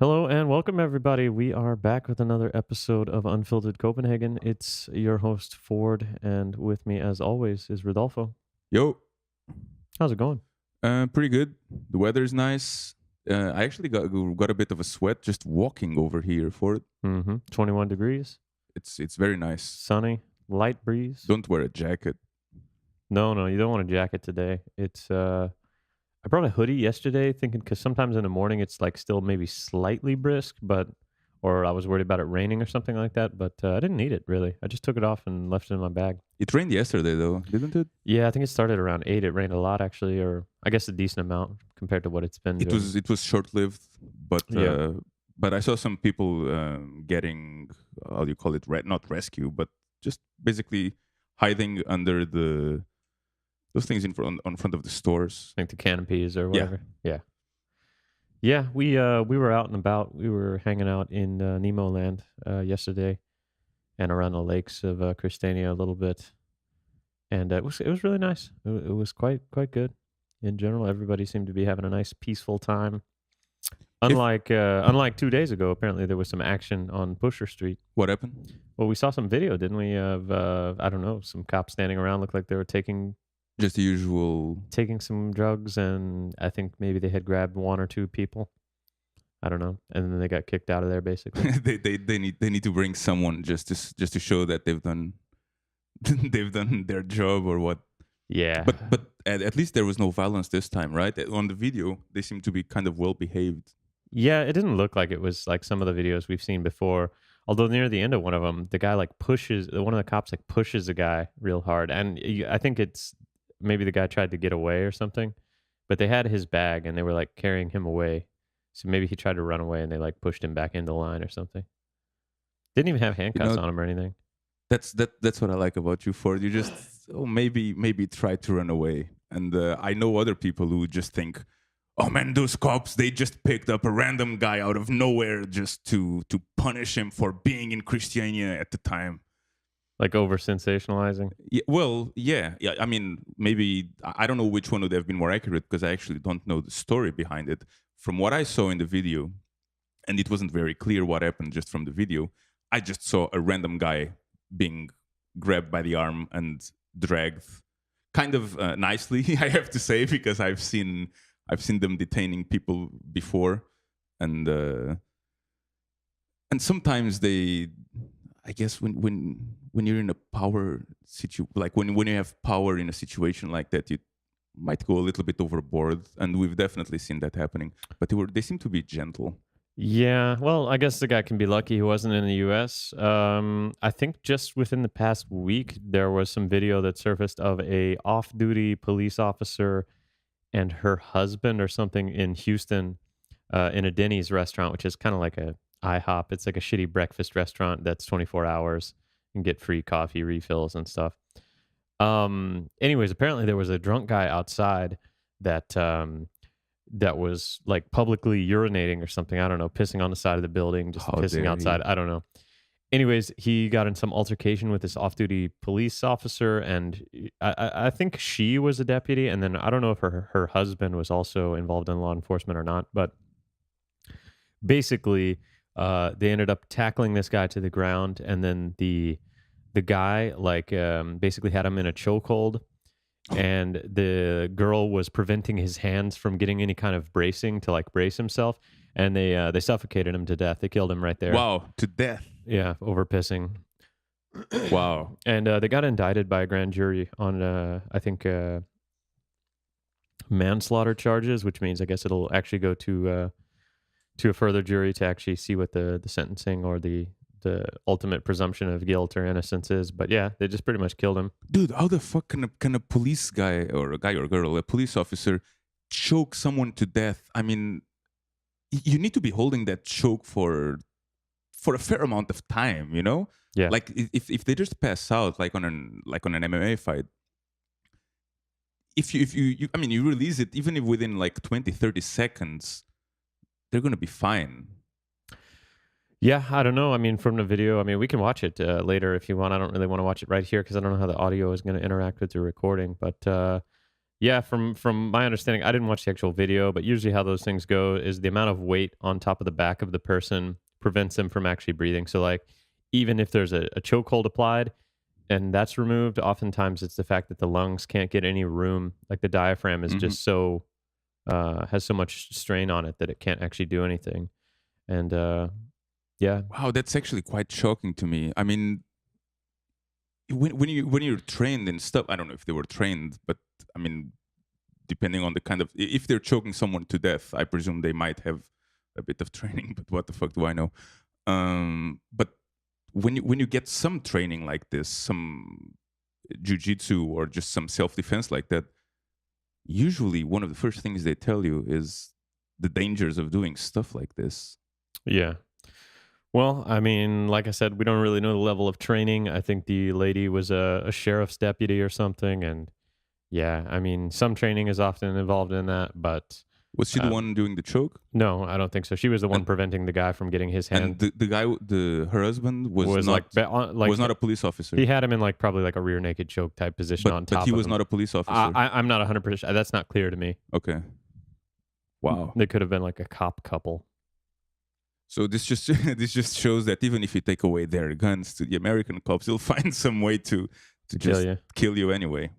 Hello and welcome, everybody. We are back with another episode of Unfiltered Copenhagen. It's your host, Ford, and with me, as always, is Rodolfo. Yo, How's it going? pretty good. The weather's nice. I actually got a bit of a sweat just walking over here for it. 21 degrees, It's very nice. sunny, light breeze. Don't wear a jacket. No, you don't want a jacket today. I brought a hoodie yesterday, thinking because sometimes in the morning it's like still maybe slightly brisk, or I was worried about it raining or something like that. But I didn't need it really. I just took it off and left it in my bag. It rained yesterday though, didn't it? Yeah, I think it started around 8. It rained a lot actually, or I guess a decent amount compared to what it's been It doing. was short lived, but Yeah. but I saw some people getting how do you call it? Not rescue, but just basically hiding under the those things in front on front of the stores. Like the canopies or Yeah, whatever. Yeah. Yeah, we were out and about. We were hanging out in Nemo Land yesterday and around the lakes of Christiania a little bit. And it was really nice. It was quite good. In general, everybody seemed to be having a nice peaceful time. if Unlike 2 days ago, apparently there was some action on Pusher Street. what happened? Well, we saw some video, didn't we, of I don't know, some cops standing around looked like they were Just the usual. taking some drugs, and I think maybe they had grabbed one or two people. I don't know, and then they got kicked out of there basically. They need to bring someone just to show that they've done they've done their job or what. Yeah. But at least there was no violence this time, right? On the video, they seem to be kind of well behaved. Yeah, it didn't look like it was like some of the videos we've seen before. Although near the end of one of them, the guy like pushes one of the cops like pushes a guy real hard, and I think it's maybe the guy tried to get away or something, but they had his bag and they were like carrying him away. So maybe he tried to run away and they like pushed him back into line or something. Didn't even have You handcuffs know, on him or anything. that's what I like about you, Ford. You just maybe try to run away, and I know other people who just think, oh man, those cops, they just picked up a random guy out of nowhere just to punish him for being in Christiania at the time. Like over sensationalizing. Yeah, well, yeah. I mean, maybe I don't know which one would have been more accurate because I actually don't know the story behind it. From what I saw in the video, and it wasn't very clear what happened just from the video. I just saw a random guy being grabbed by the arm and dragged, kind of nicely, I have to say, because I've seen them detaining people before, and sometimes they, I guess when you're in a power like when you have power in a situation like that, you might go a little bit overboard, and we've definitely seen that happening. But they seem to be gentle. Yeah, well, I guess the guy can be lucky he wasn't in the US. I think just within the past week, there was some video that surfaced of a off-duty police officer and her husband or something in Houston in a Denny's restaurant, which is kind of like a IHOP. It's like a shitty breakfast restaurant that's 24 hours and get free coffee refills and stuff. Anyways, apparently there was a drunk guy outside that that was like publicly urinating or something. I don't know, pissing on the side of the building, just How pissing dare outside. he? I don't know. Anyways, he got in some altercation with this off-duty police officer, and I think she was a deputy, and then I don't know if her husband was also involved in law enforcement or not. But basically, they ended up tackling this guy to the ground, and then the guy like basically had him in a chokehold, and the girl was preventing his hands from getting any kind of bracing to like brace himself, and they suffocated him to death. They killed him right there. Wow, to death. Yeah, over pissing. Wow. And they got indicted by a grand jury on I think manslaughter charges, which means I guess it'll actually go to a further jury to actually see what the sentencing or the ultimate presumption of guilt or innocence is. But yeah, they just pretty much killed him. Dude, how the fuck can a police guy or a guy or girl, a police officer, choke someone to death? I mean, you need to be holding that choke for a fair amount of time, you know? Yeah. Like if they just pass out like on an MMA fight, if you I mean you release it even if within like 20-30 seconds, they're gonna be fine. Yeah, I don't know. I mean, from the video, I mean, we can watch it later if you want. I don't really want to watch it right here because I don't know how the audio is going to interact with the recording. But Yeah, from my understanding, I didn't watch the actual video, but usually how those things go is the amount of weight on top of the back of the person prevents them from actually breathing. So, like, even if there's a chokehold applied and that's removed, oftentimes it's the fact that the lungs can't get any room. Like the diaphragm is Hmm. just so has so much strain on it that it can't actually do anything. And yeah, Wow, that's actually quite shocking to me. I mean, when you're trained and stuff, I don't know if they were trained, but I mean, depending on the kind of, if they're choking someone to death, I presume they might have a bit of training. But what the fuck do I know? But when you get some training like this, some jujitsu or just some self defense like that, usually one of the first things they tell you is the dangers of doing stuff like this. yeah. Well, I mean, like I said, we don't really know the level of training. I think the lady was a sheriff's deputy or something, and yeah, I mean, some training is often involved in that, but Was she the um, one doing the choke? no, I don't think so. She was the one And preventing the guy from getting his and hand. the guy, the her husband Was like was not a police he officer, had him in like probably like a rear naked choke type position on but he top of was him. not a police officer. I'm not 100%. That's not clear to me. Okay. Wow. They could have been like a cop couple. So this just this just shows that even if you take away their guns to the American cops, they'll find some way to To kill just you. kill you anyway.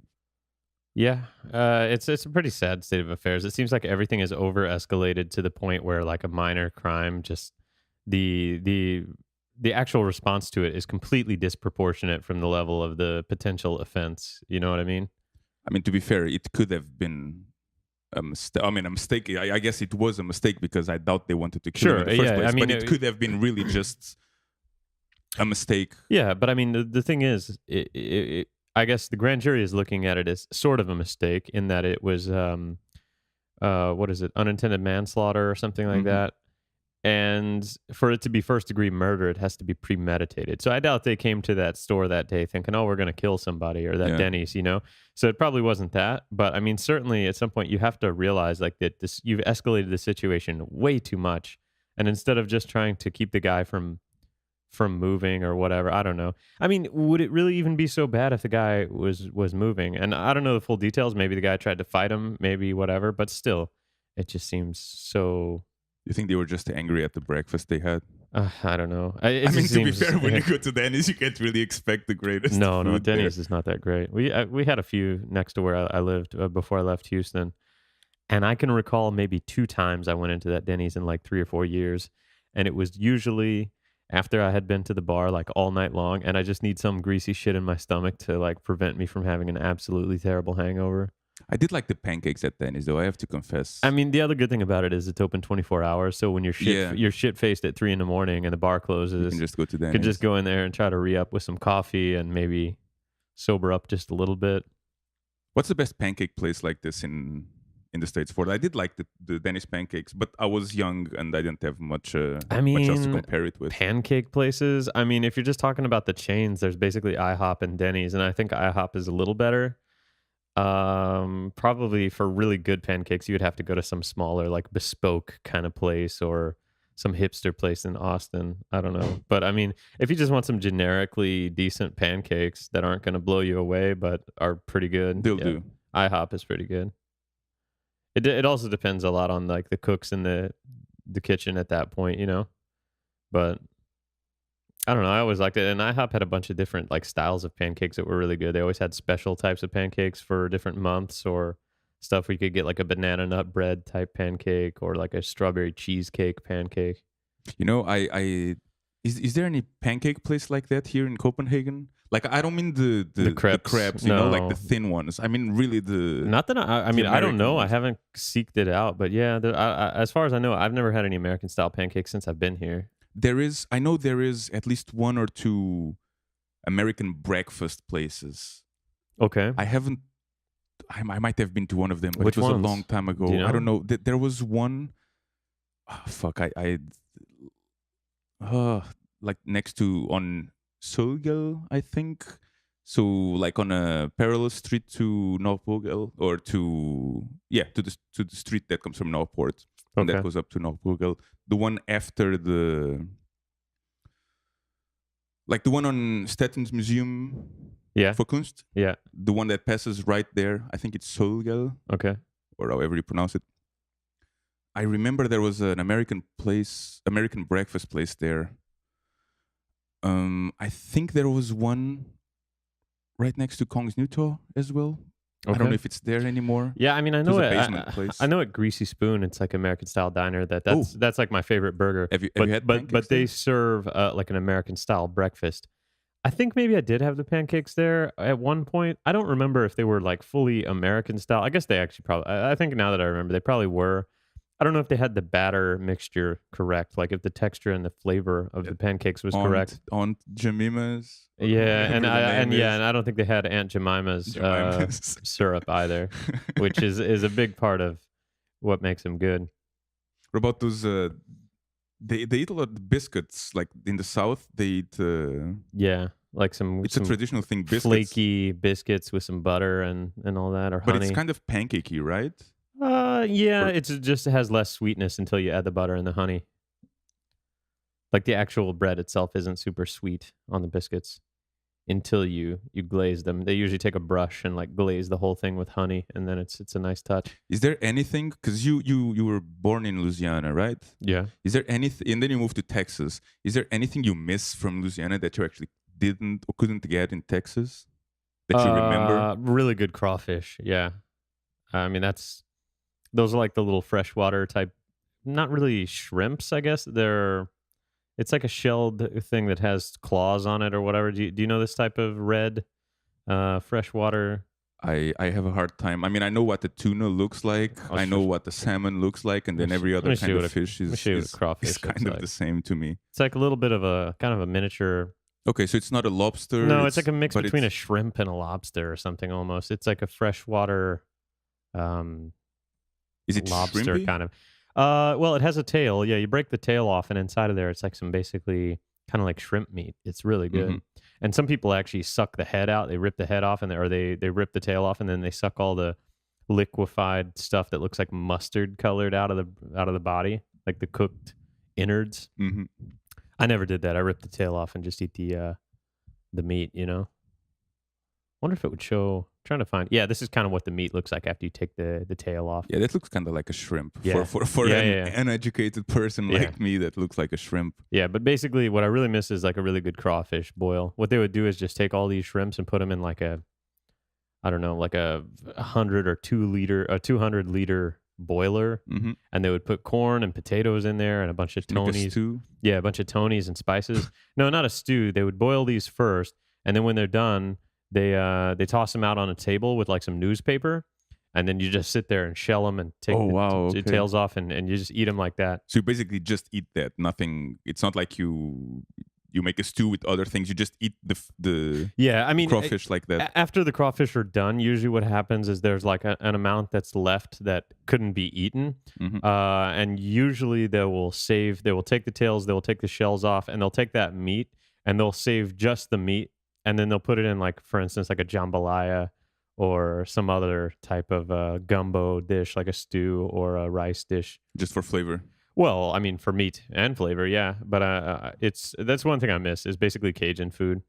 Yeah, it's a pretty sad state of affairs. It seems like everything is over escalated to the point where like a minor crime, just the the the actual response to it is completely disproportionate from the level of the potential offense. You know what I mean? I mean, to be fair, it could have been a mistake. I mean, a mistake. I guess it was a mistake because I doubt they wanted to kill him in Sure. the first Yeah. I place. mean, But it could have been really just a mistake. yeah, but I mean, the thing is, I guess the grand jury is looking at it as sort of a mistake in that it was, what is it, unintended manslaughter or something like Hmm. that. And for it to be first degree murder, it has to be premeditated. So I doubt they came to that store that day thinking, "Oh, we're going to kill somebody," or that Yeah. Denny's, you know. So it probably wasn't that. But I mean, certainly at some point you have to realize like that this you've escalated the situation way too much, and instead of just trying to keep the guy from moving or whatever. I don't know. I mean, would it really even be so bad if the guy was moving? And I don't know the full details. Maybe the guy tried to fight him, maybe whatever, but still, it just seems so You think they were just angry at the breakfast they had? I don't know. It I mean, just to be seems fair, when you go to Denny's, you can't really expect the greatest no, no. food there. Denny's is not that great. We had a few next to where I lived before I left Houston, and I can recall maybe 2 times I went into that Denny's in like 3 or 4 years, and it was usually after I had been to the bar like all night long, and I just need some greasy shit in my stomach to like prevent me from having an absolutely terrible hangover. I did like the pancakes at Denny's, though. I have to I confess. mean, the other good thing about it is it's open 24 hours. So when Yeah, you're shit faced at 3 in the morning and the bar you can closes, just go to you can just Denny's. go in there and try to re up with some coffee and maybe sober up just a little bit. What's the best pancake place like this in the States for? I did like the Denny's pancakes, but I was young and I didn't have I much else to mean, compare it with. pancake places. I mean, if you're just talking about the chains, there's basically IHOP and Denny's, and I think IHOP is a little better. Probably for really good pancakes, you would have to go to some smaller, like bespoke kind of place or some hipster place in Austin. I don't know. But I mean, if you just want some generically decent pancakes that aren't going to blow you away, but are pretty good, They'll yeah, do. IHOP is pretty good. It also depends a lot on like the cooks in the kitchen at that point, you know. But I don't know. I always liked it, and IHOP had a bunch of different like styles of pancakes that were really good. They always had special types of pancakes for different months or stuff where you could get like a banana nut bread type pancake or like a strawberry cheesecake pancake. You know, I is there any pancake place like that here in Copenhagen? Like, I don't mean The the crepes, crepes, you know, like the no, thin ones. I mean really not that I the mean I don't American know. I ones. haven't seeked it out, but yeah, as far as I know, I've never had any American style pancakes since I've been here. There is, I know there is at least one or two American breakfast places. Okay, I haven't. I might have been to one of them, but it which was a long ones? time Do you ago. I don't know? know. There was one. Ah, fuck. Uh, like next to on Solgel, I think. So like on a parallel street to Northpogel, or to, yeah, to the street that comes from Northport and that Okay, goes up to Northpogel. The one after the, like the one on Stettin's Museum. Yeah. Kunst, Yeah. the one that passes right there. I think it's Solgel, Okay. or however you pronounce it. I remember there was an American breakfast place there. I think there was one right next to Kong's Nuto as well. I don't know Okay. if it's there anymore. Yeah, I mean, I It was know a it. basement I place. know at Greasy Spoon, it's like American style diner. Oh, That's like my favorite burger. have you had But pancakes they there? serve like an American style breakfast. I think maybe I did have the pancakes there at one point. I don't remember if they were like fully American style. I guess they actually probably. I think now that I remember, they probably were. I don't know if they had the batter mixture correct, like if the texture and the flavor of Yeah. the pancakes was correct. Aunt Jemima's, or Yeah, whatever the name is. and I don't think they had Aunt Jemima's Jemima's. syrup either, which is a big part of what makes them good. What about those? They eat a lot of biscuits. Like in the South, they eat. Yeah, like It's a some traditional thing. Biscuits, flaky biscuits with some butter and all that, or but it's honey. kind of pancakey, right? Yeah, Or it just has less sweetness until you add the butter and the honey. Like the actual bread itself isn't super sweet on the biscuits until you glaze them. They usually take a brush and like glaze the whole thing with honey, and then it's a nice touch. is there anything? Because you were born in Louisiana, right? Yeah. Is there anything? And then you moved to Texas. Is there anything you miss from Louisiana that you actually didn't or couldn't get in Texas that you remember? Really good crawfish. Yeah. I mean, those are like the little freshwater type, not really shrimps, I guess. It's like a shelled thing that has claws on it or whatever. Do you know this type of red freshwater? I have a hard time. I mean, I know what the tuna looks like. I'll I sh- know what the salmon looks like, and then every let me other show kind you of what fish let me show you what a is crawfish looks kind of like. the same to me. It's like a little bit of a kind of a miniature. Okay, so it's not a lobster. No, it's like a mix but between a it's shrimp and a lobster or something almost. It's like a freshwater um, is it lobster shrimpy? kind of. Well, it has a tail. Yeah, you break the tail off, and inside of there, it's like some basically kind of like shrimp meat. It's really Hmm. good. And some people actually suck the head out. They rip the head off, and they rip the tail off, and then they suck all the liquefied stuff that looks like mustard colored out of the body, like the cooked innards. Hmm. I never did that. I ripped the tail off and just eat the meat. Wonder if it would show. Trying to find. Yeah, this is kind of what the meat looks like after you take the tail off. Yeah, that looks kind of like a shrimp Yeah. for Yeah, an yeah, yeah. uneducated person Yeah. like me. That looks like a shrimp. Yeah, but basically, what I really miss is like a really good crawfish boil. What they would do is just take all these shrimps and put them in like I don't know, like a 200-liter boiler, Hmm. and they would put corn and potatoes in there and a bunch of Like a Tonys. stew. Yeah, a bunch of Tonys and spices. No, not a stew. They would boil these first, and then when they're done, they toss them out on a table with like some newspaper, and then you just sit there and shell them and take Oh wow! the Okay. tails off, and you just eat them like that. So you basically just eat that. Nothing. It's not like you make a stew with other things. You just eat the Yeah, I mean, crawfish like that. after the crawfish are done, usually what happens is there's like an amount that's left that couldn't be eaten, Hmm. and usually they will take the tails, they will take the shells off, and they'll take that meat and they'll save just the meat, and then they'll put it in like, for instance, like a jambalaya or some other type of gumbo dish, like a stew or a rice dish. Just for flavor. Well, I mean, for meat and flavor, yeah. But that's one thing I miss is basically Cajun food.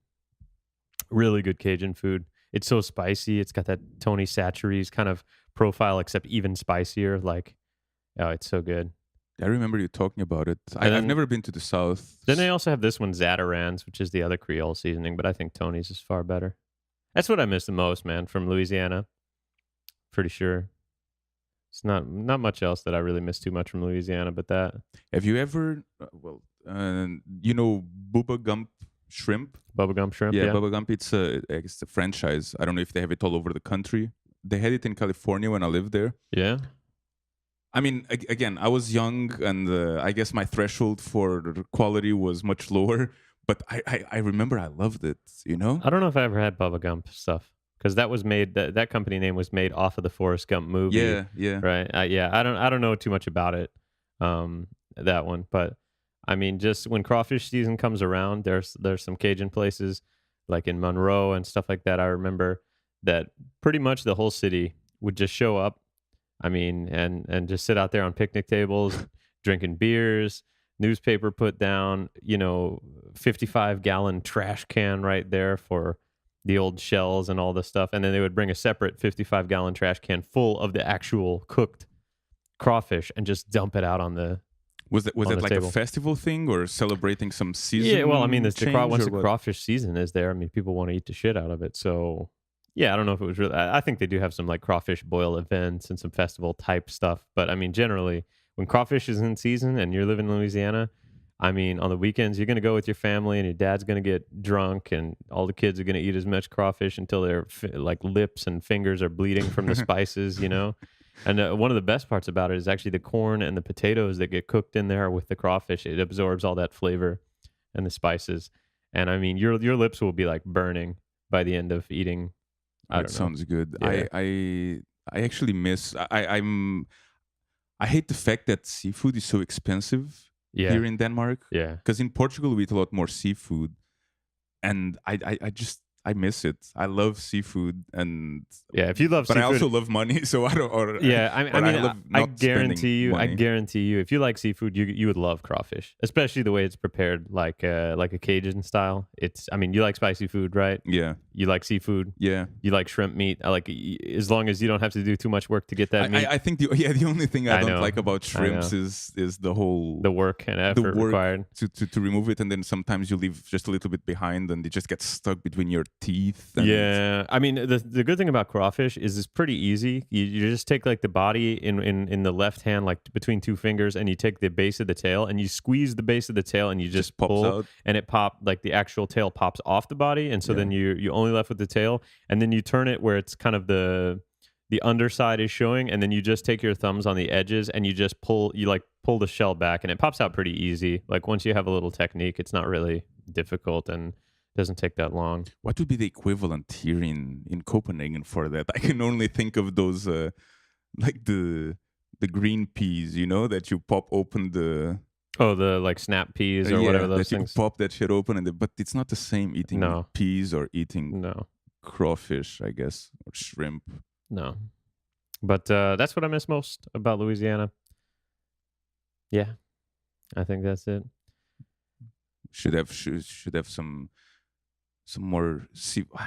Really good Cajun food. It's so spicy. It's got that Tony Chachere's kind of profile, except even spicier. Like, oh, it's so good. I remember you talking about it. And I've then, never been to the South. then they also have this one, Zatarans, which is the other Creole seasoning. But I think Tony's is far better. That's what I miss the most, man, from Louisiana. Pretty sure. It's not much else that I really miss too much from Louisiana, but that. Have you ever, you know, Bubba Gump shrimp? Bubblegum shrimp, Yeah, yeah. Bubba Gump. It's a franchise. I don't know if they have it all over the country. They had it in California when I lived there. Yeah. I mean, again, I was young, and I guess my threshold for quality was much lower. But I remember I loved it. You know? I don't know if I ever had Bubba Gump stuff because that was made that company name was made off of the Forrest Gump movie. Yeah, yeah. Right. Yeah. I don't know too much about it. That one, but I mean, just when crawfish season comes around, there's some Cajun places like in Monroe and stuff like that. I remember that pretty much the whole city would just show up. I mean, and just sit out there on picnic tables, drinking beers, newspaper put down, 55-gallon trash can right there for the old shells and all the stuff, and then they would bring a separate 55-gallon trash can full of the actual cooked crawfish and just dump it out Was on that the like a table. festival thing or celebrating some Yeah, well, I mean, season it's change once or the what? crawfish season is there, I mean, people wanna eat the shit out of it, so, yeah, I don't know if it was really I think they do have some, like, crawfish boil events and some festival type stuff, but, I mean, generally, when crawfish is in season and you're living in Louisiana, I mean, on the weekends, you're gonna go with your family, and your dad's gonna get drunk, and all the kids are gonna eat as much crawfish until their like, lips and fingers are bleeding from the spices, you know? And, one of the best parts about it is actually the corn and the potatoes that get cooked in there with the crawfish. It absorbs all that flavor and the spices. And I mean, your lips will be like burning by the end of eating. Oh, I it don't know. sounds good. Yeah. I actually miss. I hate the fact that seafood is so expensive Yeah. here in Denmark. Yeah. Because in Portugal we eat a lot more seafood, and I just I miss it. I love seafood, and Yeah. If you love but I also seafood, love money, so I don't. yeah, I Or I mean, love I not spending I money. guarantee you, if you like seafood, you would love crawfish, especially the way it's prepared, like a Cajun style. It's, I mean, you like spicy food, right? Yeah, You like seafood. yeah. You like shrimp meat. I like, as long as you don't have to do too much work to get that meat. I think the only thing I I don't know, like about I shrimps know is the whole the work and the effort work required. to remove it, and then sometimes you leave just a little bit behind and it just gets stuck between your teeth. And Yeah, I mean, the good thing about crawfish is it's pretty easy. You just take like the body in the left hand, like between two fingers, and you take the base of the tail and you squeeze the base of the tail and you just just pops pull, out. and it pop like the actual tail pops off the body, and so Yeah. then you only left with the tail, and then you turn it where it's kind of the underside is showing, and then you just take your thumbs on the edges and you just pull the shell back, and it pops out pretty easy. Like once you have a little technique, it's not really difficult and doesn't take that long. What would be the equivalent here in Copenhagen for that? I can only think of those like the green peas, that you pop open the Oh, the like snap peas or whatever those that you things. pop that shit open, but it's not the same eating No, peas or eating no, crawfish, I guess, or shrimp. no. But that's what I miss most about Louisiana. Yeah, I think that's it. Should have some more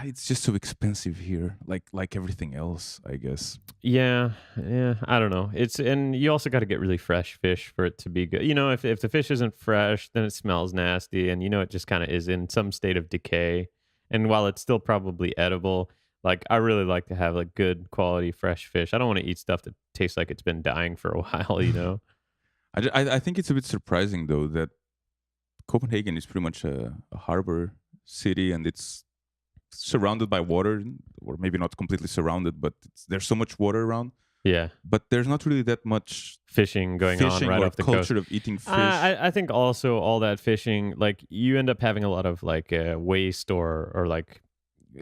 it's just so expensive here, like everything else, I guess. Yeah, yeah. I don't know. It's, and you also got to get really fresh fish for it to be good. If the fish isn't fresh, then it smells nasty, and it just kind of is in some state of decay. And while it's still probably edible, like I really like to have like good quality fresh fish. I don't want to eat stuff that tastes like it's been dying for a while. I think it's a bit surprising though that Copenhagen is pretty much a harbor city, and it's surrounded by water, or maybe not completely surrounded, but there's so much water around. Yeah, But there's not really that much fishing going on fishing right or off the coast. culture of eating fish. I think also all that fishing, like you end up having a lot of like waste or like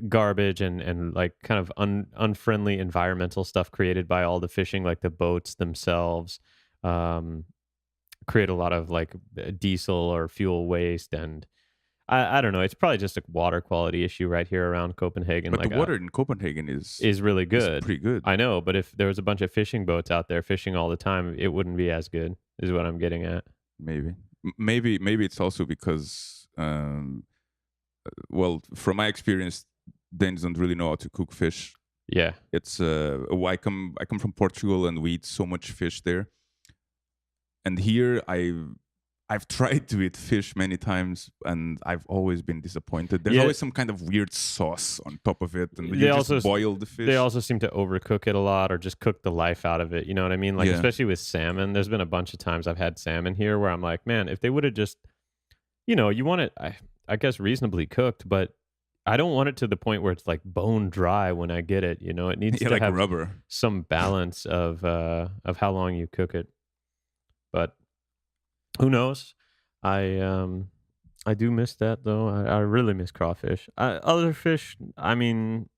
garbage and like kind of unfriendly environmental stuff created by all the fishing, like the boats themselves um, create a lot of like diesel or fuel waste. And I don't know. It's probably just a water quality issue right here around Copenhagen. But the Like water in Copenhagen is is really is good. pretty good. I know, but if there was a bunch of fishing boats out there fishing all the time, it wouldn't be as good. Is what I'm getting at. Maybe. Maybe it's also because well, from my experience, Danes don't really know how to cook fish. Yeah, It's I come from Portugal, and we eat so much fish there. And here I've tried to eat fish many times, and I've always been disappointed. There's yeah. always some kind of weird sauce on top of it, and They you also just boil the fish. they also seem to overcook it a lot or just cook the life out of it. You know what I mean? Like Yeah. especially with salmon. There's been a bunch of times I've had salmon here where I'm like, man, if they would have just, you want it, I guess reasonably cooked, but I don't want it to the point where it's like bone dry when I get it. It needs Yeah, to like have rubber. some balance of how long you cook it. But who knows? I do miss that though. I really miss crawfish. Other fish, I mean,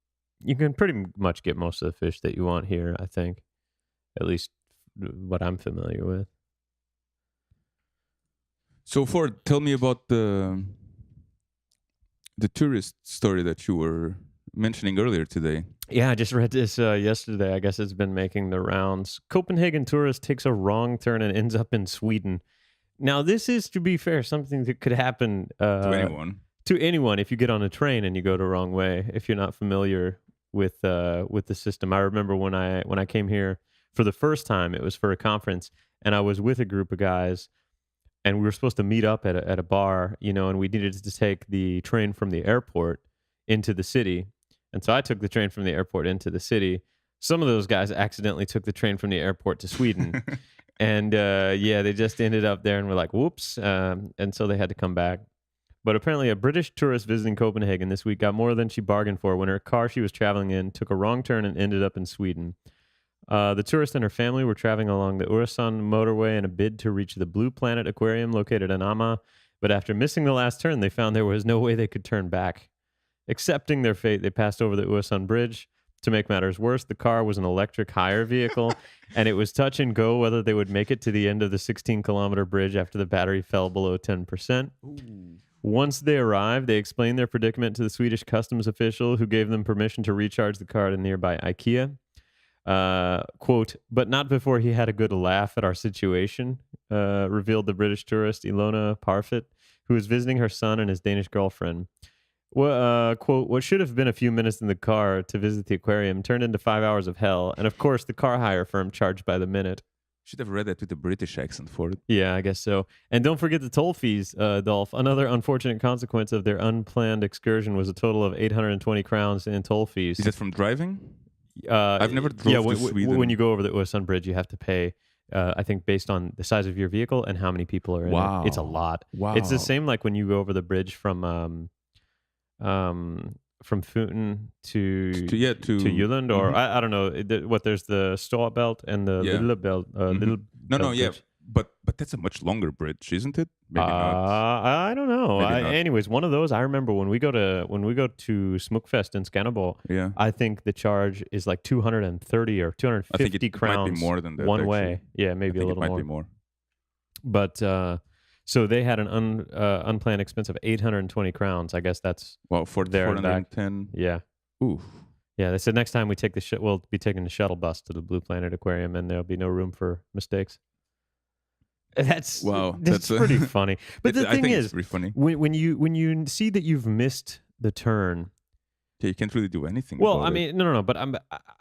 you can pretty much get most of the fish that you want here. I think, at least what I'm familiar with. So, Ford, tell me about the tourist story that you were mentioning earlier today. Yeah, I just read this yesterday. I guess it's been making the rounds. Copenhagen tourist takes a wrong turn and ends up in Sweden. Now, this is, to be fair, something that could happen To anyone. to anyone if you get on a train and you go the wrong way, if you're not familiar with the system. I remember when I came here for the first time, it was for a conference, and I was with a group of guys, and we were supposed to meet up at a bar, and we needed to take the train from the airport into the city. And so I took the train from the airport into the city. Some of those guys accidentally took the train from the airport to Sweden. And yeah, they just ended up there and were like, whoops. And so they had to come back. But apparently, a British tourist visiting Copenhagen this week got more than she bargained for when her car she was traveling in took a wrong turn and ended up in Sweden. The tourist and her family were traveling along the Öresund motorway in a bid to reach the Blue Planet Aquarium located in Amma, but after missing the last turn, they found there was no way they could turn back. Accepting their fate, they passed over the Öresund Bridge. To make matters worse, the car was an electric hire vehicle, and it was touch and go whether they would make it to the end of the 16-kilometer bridge after the battery fell below 10%. Ooh. Once they arrived, they explained their predicament to the Swedish customs official, who gave them permission to recharge the car at a nearby IKEA. Quote, but not before he had a good laugh at our situation, revealed the British tourist Ilona Parfit, who was visiting her son and his Danish girlfriend. Well, quote, what should have been a few minutes in the car to visit the aquarium turned into 5 hours of hell, and of course the car hire firm charged by the minute. Should have read that with a British accent for it. Yeah, I guess so. And don't forget the toll fees, Dolph. Another unfortunate consequence of their unplanned excursion was a total of 820 crowns in toll fees. Is that from driving? I've never drove to Sweden. When you go over the Öresund Bridge, you have to pay, I think, based on the size of your vehicle and how many people are in Wow. it. It's a lot. Wow. It's the same like when you go over the bridge from Funen to Jylland, or I don't know there's the Stor belt and the Little belt. Little no, belt yeah, bridge. but that's a much longer bridge, isn't it? Maybe not. I don't know. Maybe not. Anyways, one of those I remember when we go to Smukfest in Skanderborg. Yeah, I think the charge is like 230 or 250 I think it crowns. might be more than that. One actually. way. Yeah, maybe I a think little it might more. be more. But so they had an unplanned expense of 820 crowns. I guess that's Well, for there and back. 410. Yeah. Ooh. Yeah, they said next time we take we'll be taking the shuttle bus to the Blue Planet Aquarium, and there'll be no room for mistakes. That's pretty funny. But the thing is, it's pretty funny. when you see that you've missed the turn. Yeah, you can't really do anything. Well, about I mean, no. But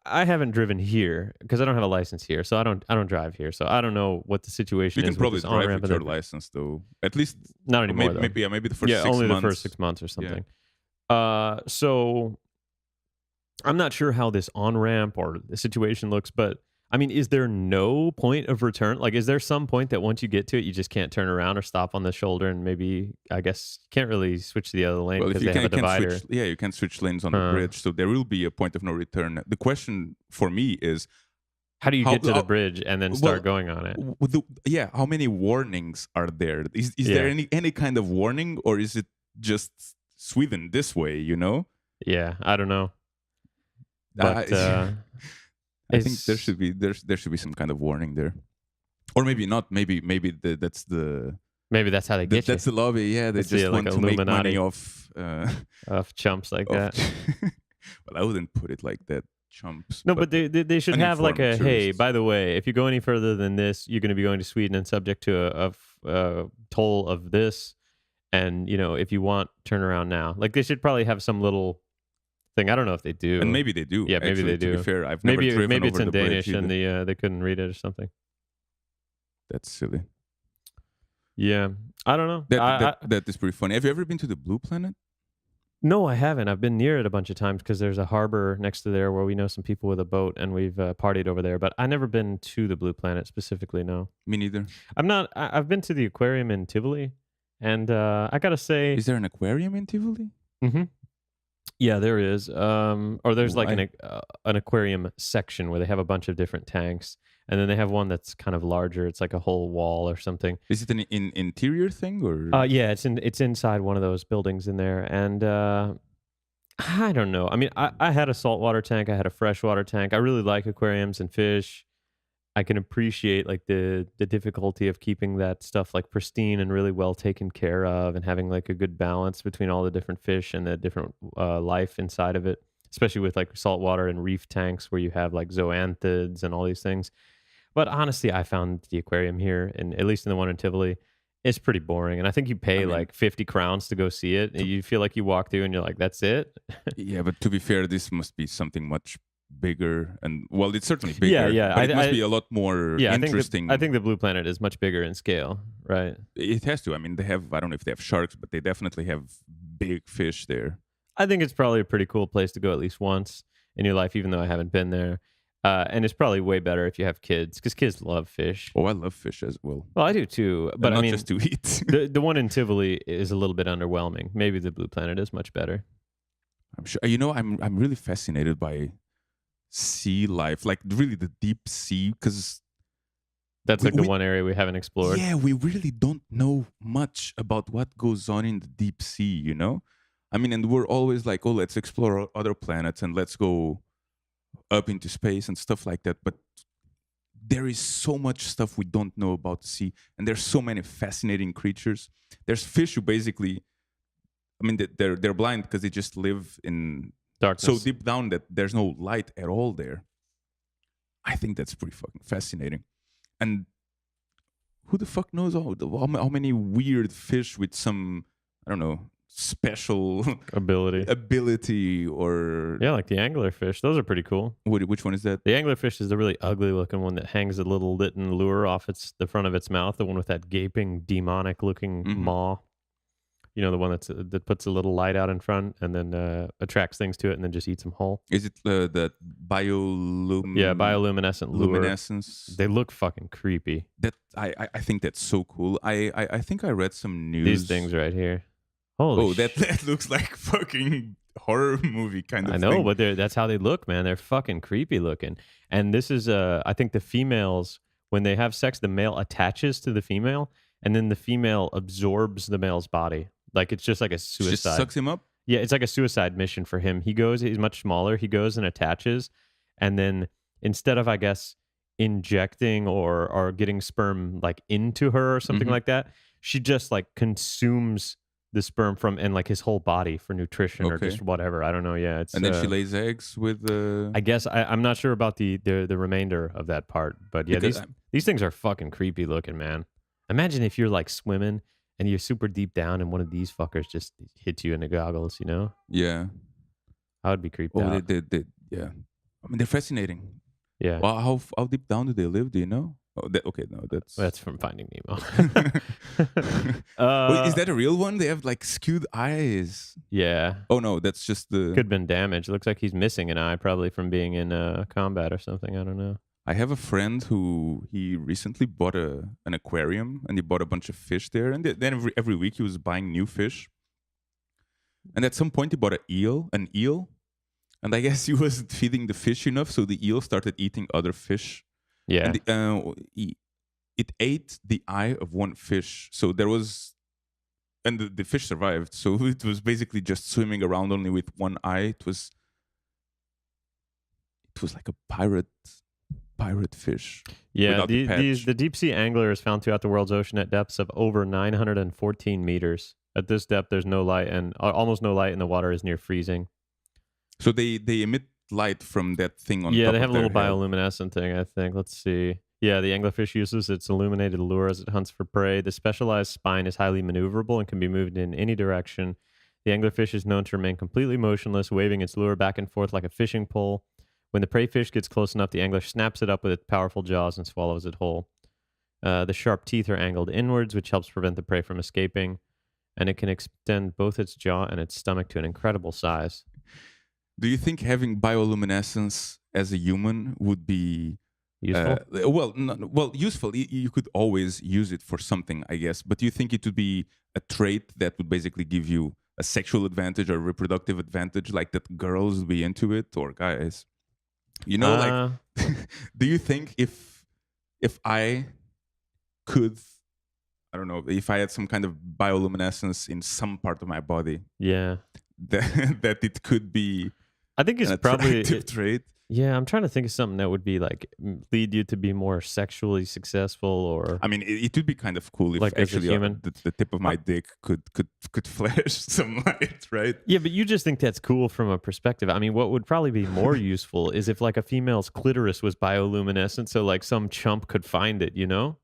I haven't driven here because I don't have a license here, so I don't drive here, so I don't know what the situation you is. can probably with this drive on-ramp with and your license, though. At least not anymore. Maybe the first 6 only months. the first 6 months or something. So I'm not sure how this on-ramp or the situation looks, but I mean, is there no point of return? Like, is there some point that once you get to it, you just can't turn around or stop on the shoulder, and maybe, I guess, can't really switch to the other lane because they have a divider? You can switch lanes on the bridge, so there will be a point of no return. The question for me is, how do you get to the bridge and then start going on it? How many warnings are there? Is there any kind of warning, or is it just Sweden this way? Yeah, I don't know. But I think there should be some kind of warning there, or maybe not. Maybe that's how they get you. That's the lobby. Yeah, they just want to make money off chumps like that. Well, I wouldn't put it like that. Chumps. No, but they should have like a, hey, by the way, if you go any further than this, you're going to be going to Sweden and subject to a toll of this. And, if you want, turn around now. Like, they should probably have some little thing. I don't know if they do. And maybe they do. Yeah, maybe they do. To be fair, I've never driven maybe it's over in the Danish bridge and they couldn't read it or something. That's silly. Yeah, I don't know. That is pretty funny. Have you ever been to the Blue Planet? No, I haven't. I've been near it a bunch of times because there's a harbor next to there where we know some people with a boat, and we've partied over there. But I've never been to the Blue Planet specifically, no. Me neither. I've been to the aquarium in Tivoli, and I gotta say... Is there an aquarium in Tivoli? Mm-hmm. Yeah, there is. Or there's like an aquarium section where they have a bunch of different tanks. And then they have one that's kind of larger. It's like a whole wall or something. Is it an interior thing, or? Yeah, it's inside one of those buildings in there. And I don't know. I mean, I had a saltwater tank. I had a freshwater tank. I really like aquariums and fish. I can appreciate like the difficulty of keeping that stuff like pristine and really well taken care of, and having like a good balance between all the different fish and the different life inside of it. Especially with like saltwater and reef tanks where you have like zoanthids and all these things. But honestly, I found the aquarium here, and at least in the one in Tivoli, It's pretty boring, and I think you I pay mean, like 50 crowns to go see it, and to, you feel like you walk through and you're like, "That's it?" yeah, but to be fair, this must be something much bigger, and well, it's certainly Yeah, bigger, yeah. but it must be a lot more Yeah, I think interesting. the Blue Planet is much bigger in scale, right? It has to. I mean, they have. I don't know if they have sharks, but they definitely have big fish there. I think it's probably a pretty cool place to go at least once in your life, even though I haven't been there. And it's probably way better if you have kids, because kids love fish. Oh, I love fish as well, Well, I do too, but and I not mean, just to eat. the one in Tivoli is a little bit underwhelming. Maybe the Blue Planet is much better. I'm sure. I'm really fascinated by sea life, like really the deep sea, because That's we, like the we one area we haven't explored. yeah, we really don't know much about what goes on in the deep sea. I mean, and we're always like, oh, let's explore other planets and let's go up into space and stuff like that. But there is so much stuff we don't know about the sea, and there's so many fascinating creatures. There's fish who basically, I mean, they're blind because they just live in so Darkness. deep down that there's no light at all there. I think that's pretty fucking fascinating. And who the fuck knows how many weird fish with some, I don't know, special Ability. ability or Yeah, like the anglerfish. Those are pretty cool. which one is that? The anglerfish is the really ugly looking one that hangs a little litten lure off the front of its mouth. The one with that gaping, demonic looking Mhm. maw. You know, the one that puts a little light out in front and then attracts things to it and then just eats them whole. Is it the Yeah, bioluminescent lure. luminescence? They look fucking creepy. That I think that's so cool. I think I read some news. These things right here. Holy Oh, that looks like fucking horror movie kind of I know, thing. but that's how they look, man. They're fucking creepy looking. And this is I think the females, when they have sex, the male attaches to the female and then the female absorbs the male's body. Like it's just like a She just suicide. sucks him up. Yeah, it's like a suicide mission for him. He's much smaller. He goes and attaches, and then instead of, I guess, injecting or getting sperm like into her or something Mhm. like that, she just like consumes the sperm from and like his whole body for nutrition or Okay. just whatever. I don't know. Yeah, it's And then she lays eggs with I guess I'm not sure about the remainder of that part, but yeah, because these things are fucking creepy looking, man. Imagine if you're like swimming and you're super deep down and one of these fuckers just hits you in the goggles, you know? yeah. I would be creeped Oh, out. they yeah. I mean, they're fascinating. Yeah. Well, how deep down do they live? Do you know? Oh, okay, no, that's. That's from Finding Nemo. Wait, is that a real one? They have like skewed eyes. Yeah. Oh no, that's just the. Could have been damaged. Looks like he's missing an eye, probably from being in combat or something. I don't know. I have a friend who he recently bought an aquarium and he bought a bunch of fish there, and then every week he was buying new fish. And at some point he bought an eel, and I guess he wasn't feeding the fish enough, so the eel started eating other fish, Yeah. and it ate the eye of one fish. So there was, and the fish survived. So it was basically just swimming around only with one eye. It was like a pirate fish. Yeah, without the patch. the deep sea angler is found throughout the world's ocean at depths of over 914 meters. At this depth, there's no light and almost no light, and the water is near freezing. So they emit light from that thing on Yeah, top they of have a their little head. bioluminescent thing, I think. Let's see. Yeah, the anglerfish uses its illuminated lure as it hunts for prey. The specialized spine is highly maneuverable and can be moved in any direction. The anglerfish is known to remain completely motionless, waving its lure back and forth like a fishing pole. When the prey fish gets close enough, the angler snaps it up with its powerful jaws and swallows it whole. The sharp teeth are angled inwards, which helps prevent the prey from escaping, and it can extend both its jaw and its stomach to an incredible size. Do you think having bioluminescence as a human would be Useful? well, useful? You could always use it for something, I guess. But do you think it would be a trait that would basically give you a sexual advantage or reproductive advantage, like that girls would be into it or guys? Like, do you think if I could, I don't know, if I had some kind of bioluminescence in some part of my body, Yeah. that it could be I think it's an probably attractive trait? yeah, I'm trying to think of something that would be like lead you to be more sexually successful or I mean, it would be kind of cool if Like as a actually human? the tip of my dick could flash some light, right? yeah, but you just think that's cool from a perspective. I mean, what would probably be more useful is if like a female's clitoris was bioluminescent, so like some chump could find it, you know?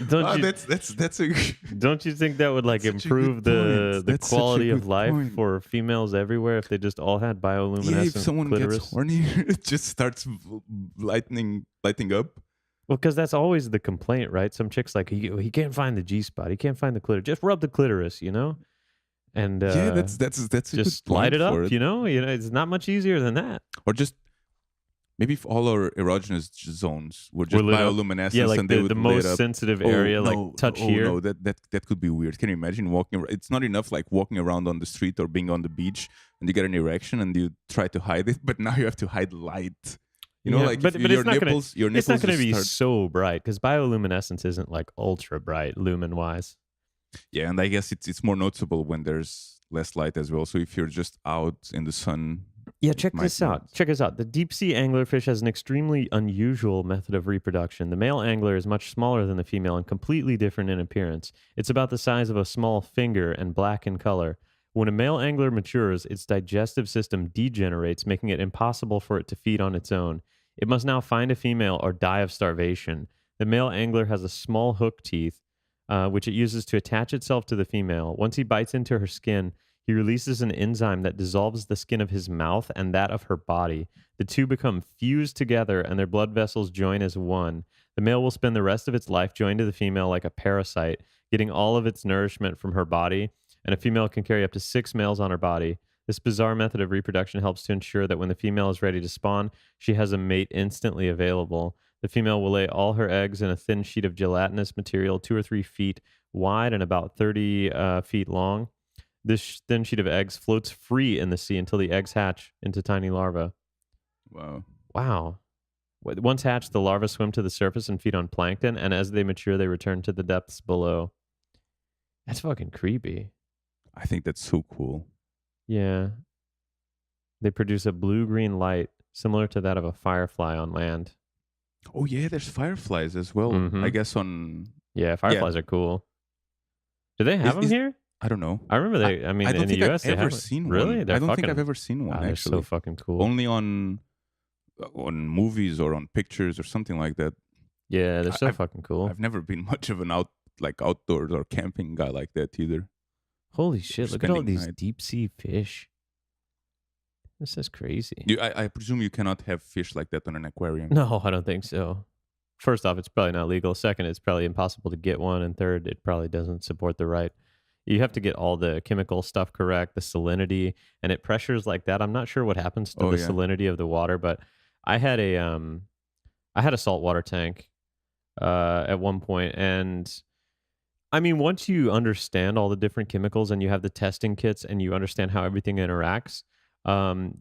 Don't Oh, you that's a don't you think that would like that's such a good improve point. the That's such a quality of good life point. for females everywhere if they just all had Yeah, if bioluminescent someone gets clitoris? horny, it just starts lighting up. Well, because that's always the complaint, right? Some chicks like he can't find the G spot, he can't find the clitoris. Just rub the clitoris, and Yeah, that's a good just light point it for up. it. It's not much easier than that. Or just maybe if all our erogenous zones were We're just lit up. Yeah, bioluminescence like and they the would lit most up. sensitive Oh area, like no! touch Oh no! here. That could be weird. Can you imagine walking? It's not enough like walking around on the street or being on the beach and you get an erection and you try to hide it, but now you have to hide light. Yeah, Like if but your it's not nipples gonna just be start. so bright because bioluminescence isn't like ultra bright lumen wise. Yeah, and I guess it's more noticeable when there's less light as well. So if you're just out in the sun, Yeah, it check might this not. out. Check this out. The deep sea anglerfish has an extremely unusual method of reproduction. The male angler is much smaller than the female and completely different in appearance. It's about the size of a small finger and black in color. When a male angler matures, its digestive system degenerates, making it impossible for it to feed on its own. It must now find a female or die of starvation. The male angler has a small hook teeth, which it uses to attach itself to the female. Once he bites into her skin, he releases an enzyme that dissolves the skin of his mouth and that of her body. The two become fused together and their blood vessels join as one. The male will spend the rest of its life joined to the female like a parasite, getting all of its nourishment from her body, and a female can carry up to 6 males on her body. This bizarre method of reproduction helps to ensure that when the female is ready to spawn, she has a mate instantly available. The female will lay all her eggs in a thin sheet of gelatinous material 2 or 3 feet wide and about 30 feet long. This thin sheet of eggs floats free in the sea until the eggs hatch into tiny larvae. Wow. Wow. Once hatched, the larvae swim to the surface and feed on plankton, and as they mature, they return to the depths below. That's fucking creepy. I think that's so cool. Yeah. They produce a blue-green light similar to that of a firefly on land. Oh yeah, there's fireflies as well. Mhm. I guess on Yeah, fireflies are cool. Do they have them is here? I don't know. I remember I, I mean, I don't in the think US, I've they ever have it. seen Really? one. They're I don't think fucking, I've ever seen one they're so actually. fucking cool. Only on movies or on pictures or something like that. Yeah, they're so I've fucking cool. I've never been much of an outdoors or camping guy like that either. Holy shit, look at all Spending these night. deep sea fish. This is crazy. I presume you cannot have fish like that on an aquarium. No, I don't think so. First off, it's probably not legal. Second, it's probably impossible to get one. And third, it probably doesn't support the right. You have to get all the chemical stuff correct, the salinity, and at pressures like that. I'm not sure what happens to Oh the yeah. salinity of the water, but I had a saltwater tank at one point, and I mean, once you understand all the different chemicals and you have the testing kits and you understand how everything interacts,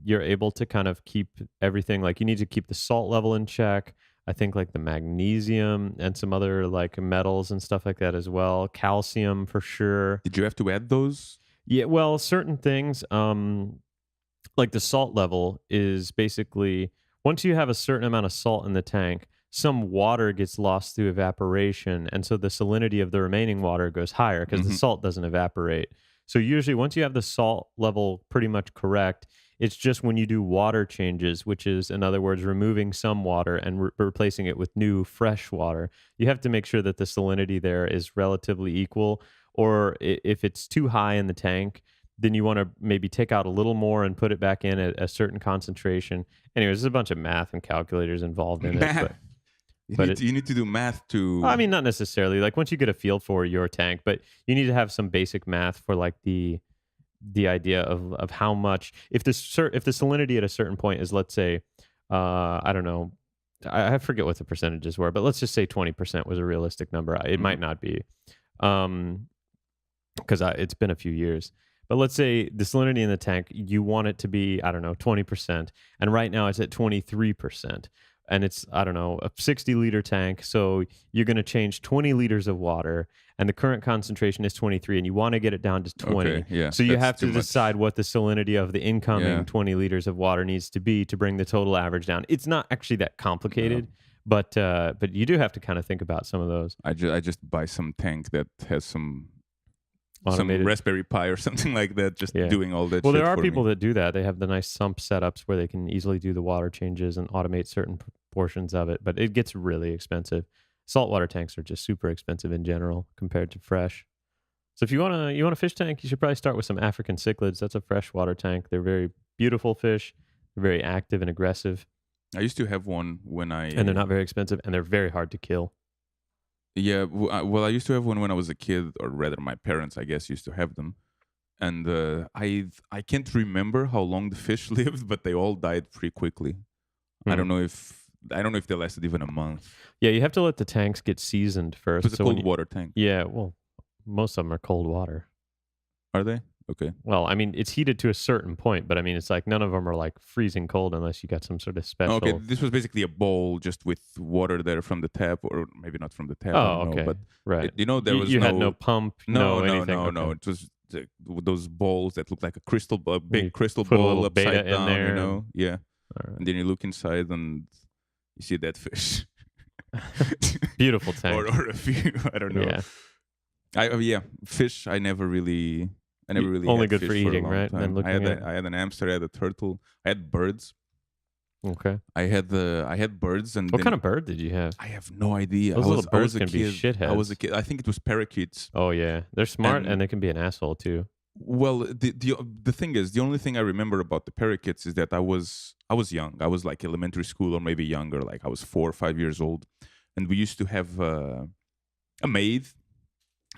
you're able to kind of keep everything, like you need to keep the salt level in check. I think like the magnesium and some other like metals and stuff like that as well. Calcium for sure. Did you have to add those? Yeah, well, certain things, like the salt level is basically once you have a certain amount of salt in the tank, some water gets lost through evaporation, and so the salinity of the remaining water goes higher because the Mhm. salt doesn't evaporate. So usually, once you have the salt level pretty much correct, it's just when you do water changes, which is, in other words, removing some water and replacing it with new fresh water. You have to make sure that the salinity there is relatively equal, or if it's too high in the tank, then you want to maybe take out a little more and put it back in at a certain concentration. Anyways, there's a bunch of math and calculators involved in it, Math. but You need to do math to. I mean, not necessarily. Like once you get a feel for your tank, but you need to have some basic math for like the idea of how much if if the salinity at a certain point is, let's say, I don't know, I forget what the percentages were, but let's just say 20% was a realistic number. It might not be, because it's been a few years. But let's say the salinity in the tank, you want it to be, I don't know, 20%. And right now it's at 23%. And it's, I don't know, a 60-liter tank. So you're going to change 20 liters of water. And the current concentration is 23. And you want to get it down to 20. Okay, yeah, So you that's have to too much. decide what the salinity of the incoming Yeah. 20 liters of water needs to be to bring the total average down. It's not actually that complicated. But you do have to kind of think about some of those. I just buy some tank that has some Automated. Raspberry Pi or something like that, just Yeah. doing all that. Well, shit there are for people me. that do that. They have the nice sump setups where they can easily do the water changes and automate certain portions of it, but it gets really expensive. saltwater tanks are just super expensive in general compared to fresh. So if you want a fish tank, you should probably start with some African cichlids. That's a freshwater tank. They're very beautiful fish. They're very active and aggressive, I used to have one when and they're I not very expensive, and they're very hard to kill. yeah, well, I used to have one when I was a kid, or rather, my parents, I guess, used to have them. And I can't remember how long the fish lived, but they all died pretty quickly. I Hmm. don't know if I don't know if they lasted even a month. Yeah, you have to let the tanks get seasoned It was first. a So when cold you, water tank. yeah, well, most of them are cold water. Are they? Okay. Well, I mean, it's heated to a certain point, but I mean, it's like none of them are like freezing cold unless you got some sort of Okay, special. this was basically a bowl just with water there from the tap, or maybe not from the tap. I Oh, don't know, okay, but right. there was You had no no pump, no anything. no. Okay, It was those bowls that look like a you big crystal put a ball little beta upside in down. there, and Yeah, all and then you look inside and you see that fish, right. Beautiful tank. or a few. I don't know. Yeah, Yeah, fish. I never really only had good for fish for a eating, long right? Then time. looking at. I had an hamster, I had a turtle, I had birds. Okay, I had birds, and what kind then of bird did you have? I have no idea. Those little I was birds a can be kid. I was a shitheads. kid. I think it was parakeets. Oh yeah, they're smart and And they can be an asshole too. well, the thing is, the only thing I remember about the parakeets is that I was young. I was like elementary school or maybe younger. Like I was 4 or 5 years old, and we used to have a maid.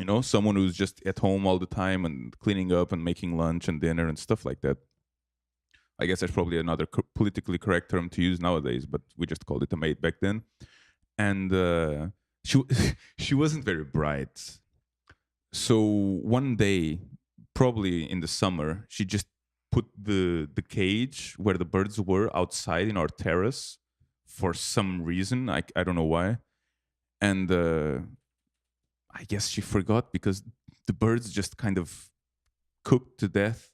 You know, someone who's just at home all the time and cleaning up and making lunch and dinner and stuff like that. I guess that's probably another politically correct term to use nowadays, but we just called it a maid back then. And she she wasn't very bright. So one day, probably in the summer, she just put the cage where the birds were outside in our terrace for some reason. I don't know why. And I guess she forgot because the birds just kind of cooked to death.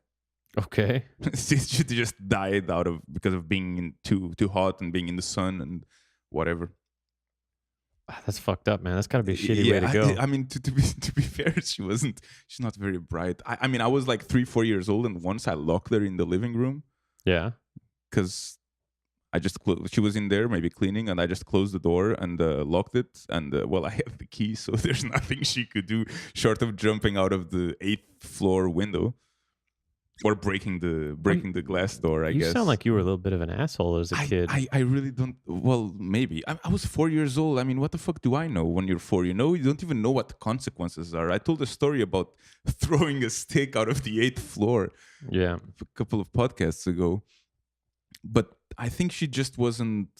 Okay, She just died out of because of being too hot and being in the sun and whatever. That's fucked up, man. That's got to be a shitty way Yeah, to go. I mean, to be fair, she's not very bright. I mean, I was like 3 4 years old, and once I locked her in the living room Yeah. because she was in there maybe cleaning, and I just closed the door and locked it. And well, I have the key, so there's nothing she could do short of jumping out of the 8th floor window or breaking the glass door. I You guess. sound like you were a little bit of an asshole as a kid. I really don't. Well, maybe I was 4 years old. I mean, what the fuck do I know when you're four? You know, you don't even know what the consequences are. I told a story about throwing a stick out of the 8th floor Yeah. a couple of podcasts ago. But I think she just wasn't.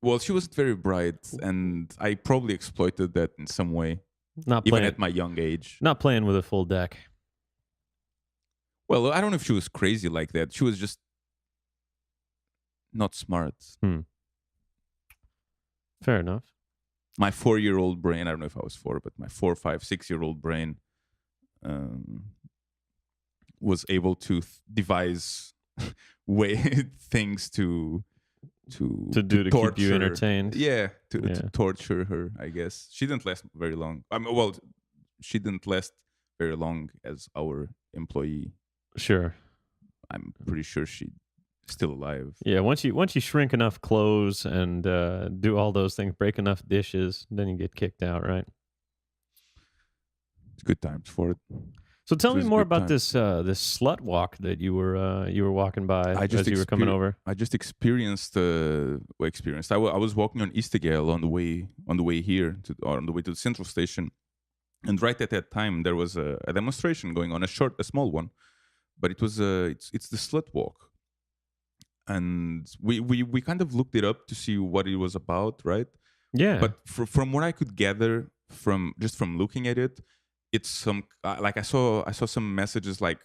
Well, she wasn't very bright, and I probably exploited that in some way, Not even playing at my young age. not playing with a full deck. Well, I don't know if she was crazy like that. She was just not smart. Hmm. Fair enough. My 4 year old brain, I don't know if I was four, but my 4 5 6 year old brain was able to devise way things To do to keep you torture. entertained. Yeah, to Yeah. torture her, I guess. She didn't last very long. I mean, well, she didn't last very long as our employee. Sure. I'm pretty sure she's still alive. Yeah, once you shrink enough clothes and do all those things, break enough dishes, then you get kicked out, right? It's good times for it. So tell It me was a more good about time. this slut walk that you were walking by I just as you were coming over. I just experienced experienced. I was walking on Eastergale on the way here or on the way to the central station, and right at that time there was a demonstration going on, a small one, but it was it's the slut walk, and we kind of looked it up to see what it was about, right? Yeah. But from what I could gather from looking at it, it's some like I saw some messages like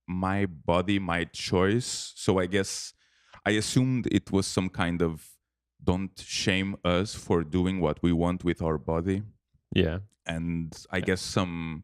my body, my choice. So I guess I assumed it was some kind of don't shame us for doing what we want with our body, yeah. and I guess some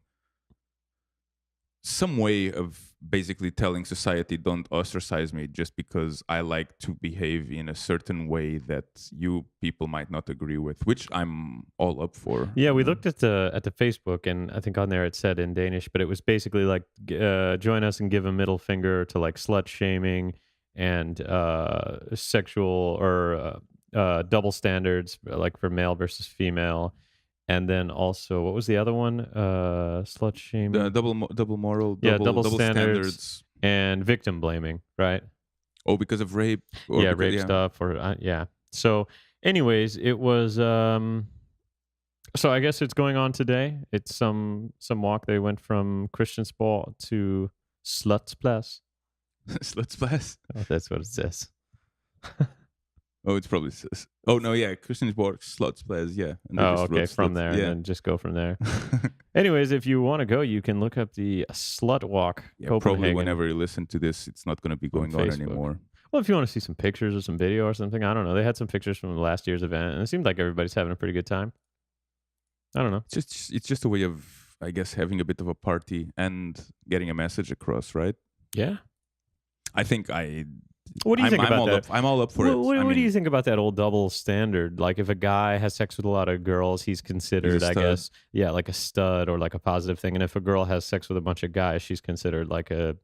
way of basically telling society don't ostracize me just because I like to behave in a certain way that you people might not agree with, which I'm all up for. Yeah, we looked at the Facebook, and I think on there it said in Danish, but it was basically like join us and give a middle finger to like slut shaming and sexual or double standards, like for male versus female, and then also what was the other one? Slut The shaming. double moral, Yeah, double double standards standards. and victim blaming, right? Oh, because of rape or Yeah, because rape yeah. stuff or yeah. So, anyways, it was so I guess it's going on today. It's some walk. They went from Christiansborg to Slotsplas. Let's pass. Oh, that's what it says. Oh, it's probably says. Oh no, yeah, Christiansborg Slots plays, yeah, and they Oh, just wrote okay, from sluts. there and Yeah, then just go from there. Anyways, if you want to go, you can look up the Slut Walk yeah. Probably Copenhagen whenever you listen to this, it's not going to be on going on Facebook. anymore. Well, if you want to see some pictures or some video or something, I don't know. They had some pictures from last year's event, and it seemed like everybody's having a pretty good time. I don't know. It's just a way of, I guess, having a bit of a party and getting a message across, right? Yeah. I think What do you think I'm about all that? up. I'm all up for it. What do you think about that old double standard? Like, if a guy has sex with a lot of girls, he's considered, I stud. guess, yeah, like a stud or like a positive thing. And if a girl has sex with a bunch of guys, she's considered like a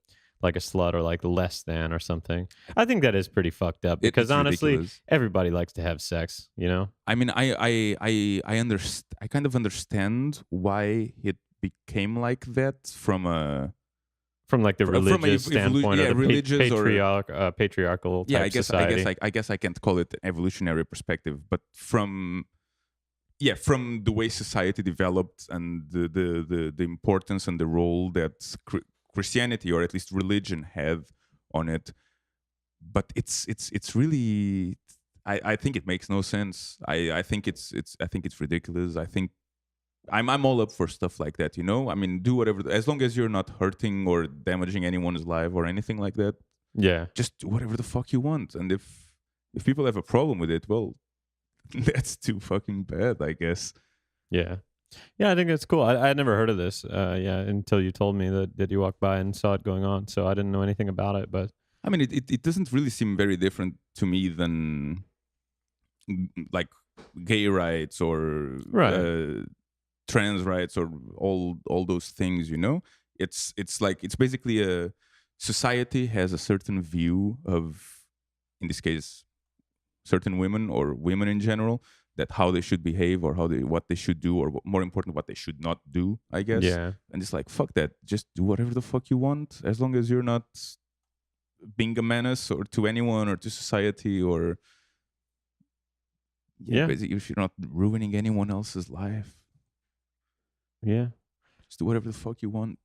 slut or like less than or something. I think that is pretty fucked up because It's honestly, ridiculous. everybody likes to have sex, you know? I mean, I kind of understand why it became like that from a From like the from a religious standpoint yeah, or the religious or patriarchal yeah. type society. I guess I can't call it an evolutionary perspective, but from from the way society developed and the importance and the role that Christianity or at least religion had on it. But it's really I think it makes no sense. I think it's ridiculous. I think I'm all up for stuff like that, you know? I mean, do whatever as long as you're not hurting or damaging anyone's life or anything like that. Yeah. Just do whatever the fuck you want. And if people have a problem with it, well, that's too fucking bad, I guess. Yeah. Yeah, I think that's cool. I had never heard of this, yeah, until you told me that you walked by and saw it going on. So I didn't know anything about it, but I mean, it doesn't really seem very different to me than like gay rights or right. trans rights or all those things, you know. It's like it's basically a society has a certain view of, in this case, certain women or women in general, that how they should behave or what they should do, or more important, what they should not do, I guess. Yeah. And it's like, fuck that, just do whatever the fuck you want as long as you're not being a menace or to anyone or to society, or Yeah. basically if you're not ruining anyone else's life, Yeah. just do whatever the fuck you want.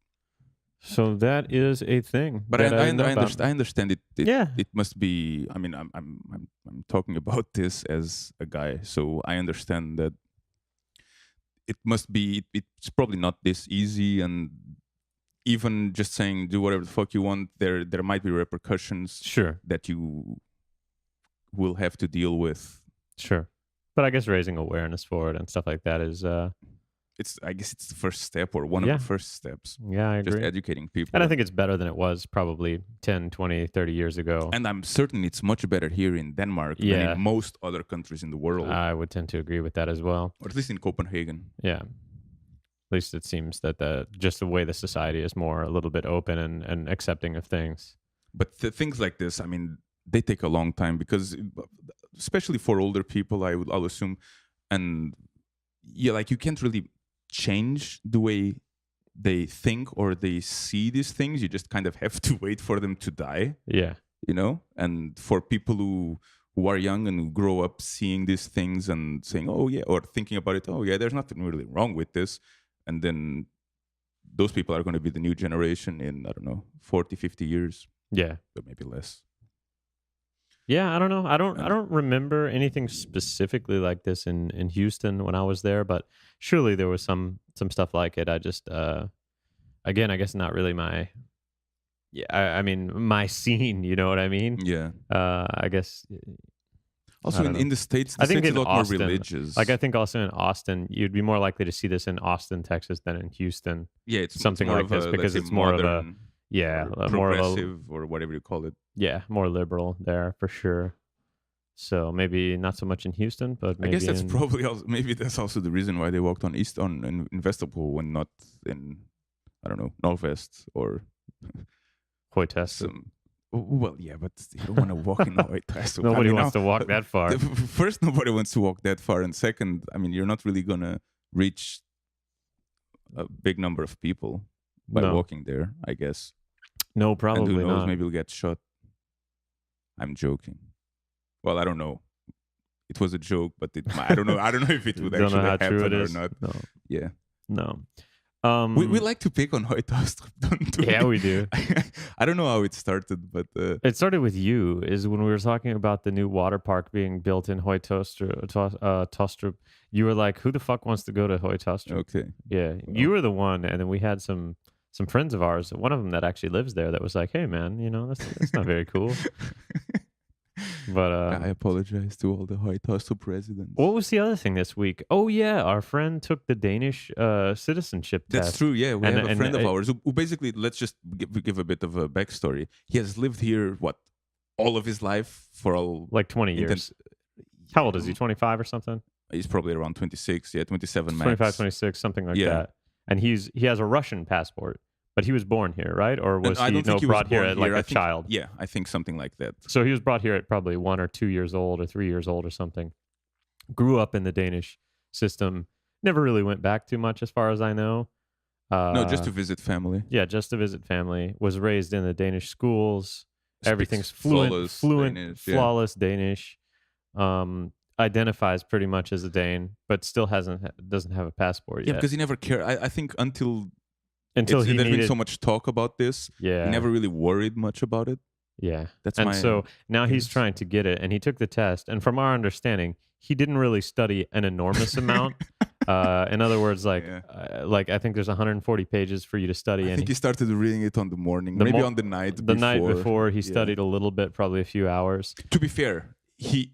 So that is a thing. But that I didn't know about. I understand it. Yeah. It must be. I mean, I'm talking about this as a guy, so I understand that it must be. It's probably not this easy, and even just saying do whatever the fuck you want, there might be repercussions Sure. that you will have to deal with. Sure. But I guess raising awareness for it and stuff like that is I guess it's the first step, or one Yeah. of the first steps. yeah, I Just agree. educating people. And I think it's better than it was probably 10, 20, 30 years ago. And I'm certain it's much better here in Denmark than Yeah. in most other countries in the world, I would tend to agree with that as well. or at least in Copenhagen. Yeah. At least it seems that just the way the society is more a little bit open and accepting of things. But things like this, I mean, they take a long time because, especially for older people, I'll assume, and yeah, like you can't really change the way they think or they see these things. You just kind of have to wait for them to die, Yeah. you know. And for people who are young and who grow up seeing these things and saying, "Oh yeah," or thinking about it, "Oh yeah, there's nothing really wrong with this," and then those people are going to be the new generation in, I don't know, 40, 50 years, Yeah. but maybe less. Yeah, I don't know. I don't remember anything specifically like this in Houston when I was there, but surely there was some stuff like it. I just again, I guess not really my yeah, I mean my scene, you know what I mean? Yeah. I guess Also, don't know. in the States, I think States in a lot Austin, more religious. like I think also in Austin, you'd be more likely to see this in Austin, Texas than in Houston. yeah, it's something more like of this a, because let's say, it's more of a modern yeah, or more of a progressive or whatever you call it. yeah, more liberal there for sure. So maybe not so much in Houston, but I maybe guess that's in, probably also, maybe that's also the reason why they walked on East on in Vestapol and not in, I don't know, Northwest or Hoytest. some. Well, yeah, but you don't want to walk in Northwest. Nobody wants to walk that far. First, nobody wants to walk that far, and second, I mean, you're not really gonna reach a big number of people by No. walking there, I guess. No, And probably who knows, not. maybe we'll get shot. I'm joking. Well, I don't know. It was a joke, but I don't know. I don't know if it would Don't know actually how true it happen or is. not. No, Yeah. no. We like to pick on Hoytostrup, don't we? Yeah, we do. I don't know how it started, but It started with you, is when we were talking about the new water park being built in Tostrup. You were like, "Who the fuck wants to go to Hoytostrup?" okay. Yeah, you were the one, and then we had some friends of ours. One of them that actually lives there that was like, "Hey, man, that's not very cool." But I apologize to all the Hoytostrup residents. what was the other thing this week? Oh yeah, our friend took the Danish citizenship test. That's true. Yeah, we And- have a and friend of it- ours who basically, let's just give a bit of a backstory. He has lived here all of his life for all like 20 years. How old is he? 25 or something? He's probably around 26. Yeah, 27 max. 25, 26, something like Yeah. that. And he has a Russian passport, but he was born here, right? Or was I he don't think he was brought here born at like here. I a think- child? Yeah, I think something like that. So he was brought here at probably 1 or 2 years old or 3 years old or something. Grew up in the Danish system. Never really went back too much, as far as I know. No, just to visit family. Yeah, just to visit family. Was raised in the Danish schools. Speaks Everything's fluent, Danish, yeah. flawless Danish. Identifies pretty much as a Dane, but still doesn't have a passport Yeah, yet. because he never cared. I think until He there's been needed, so much talk about this, yeah, he never really worried much about it. yeah. That's And my so now he's guess. trying to get it, and he took the test. And from our understanding, he didn't really study an enormous amount. In other words, like I think there's 140 pages for you to study, I and think he started reading it on the morning, The maybe mo- on the night the before. night before he Yeah. studied a little bit, probably a few hours. To be fair, he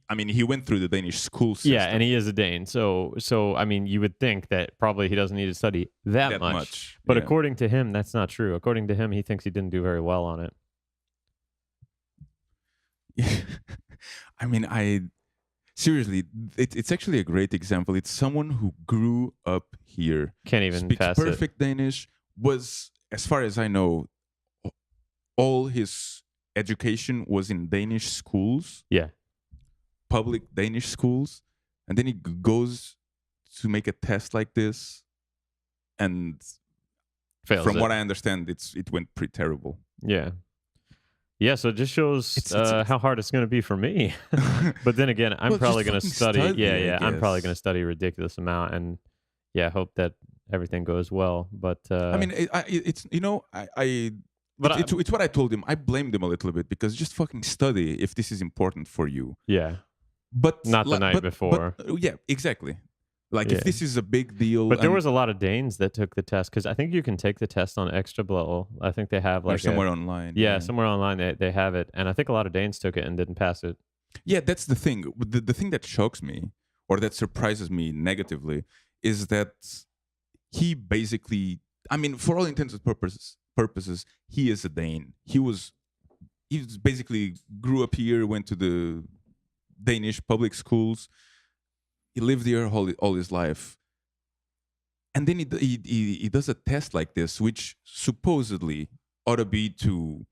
went through the Danish school system. Yeah, and he is a Dane, so I mean, you would think that probably he doesn't need to study that much. But yeah. according to him, that's not true. According to him, he thinks he didn't do very well on it. I mean, seriously, it's actually a great example. It's someone who grew up here, Can't even speaks pass it. perfect Danish, was, as far as I know, all his education was in Danish schools, Yeah, public Danish schools, and then he goes to make a test like this, and fails from it. what I understand, it went pretty terrible. Yeah. Yeah, so it just shows It's- how hard it's going to be for me. But then again, I'm Well, probably just going to fucking study. study, I I'm probably guess. going to study a ridiculous amount, and hope that everything goes well. But I mean, it's But it's what I told him. I blamed him a little bit because just fucking study if this is important for you. yeah, But Not the night before. Yeah, exactly. Like Yeah. if this is a big deal, but there and was a lot of Danes that took the test because I think you can take the test on Extra Blow. I think they have or like somewhere online. somewhere online they have it, and I think a lot of Danes took it and didn't pass it. Yeah, that's the thing. The thing that shocks me or that surprises me negatively is that he basically, I mean, for all intents and purposes, he is a Dane. He basically grew up here, went to the Danish public schools. He lived here all his life, and then he does a test like this, which supposedly ought to be to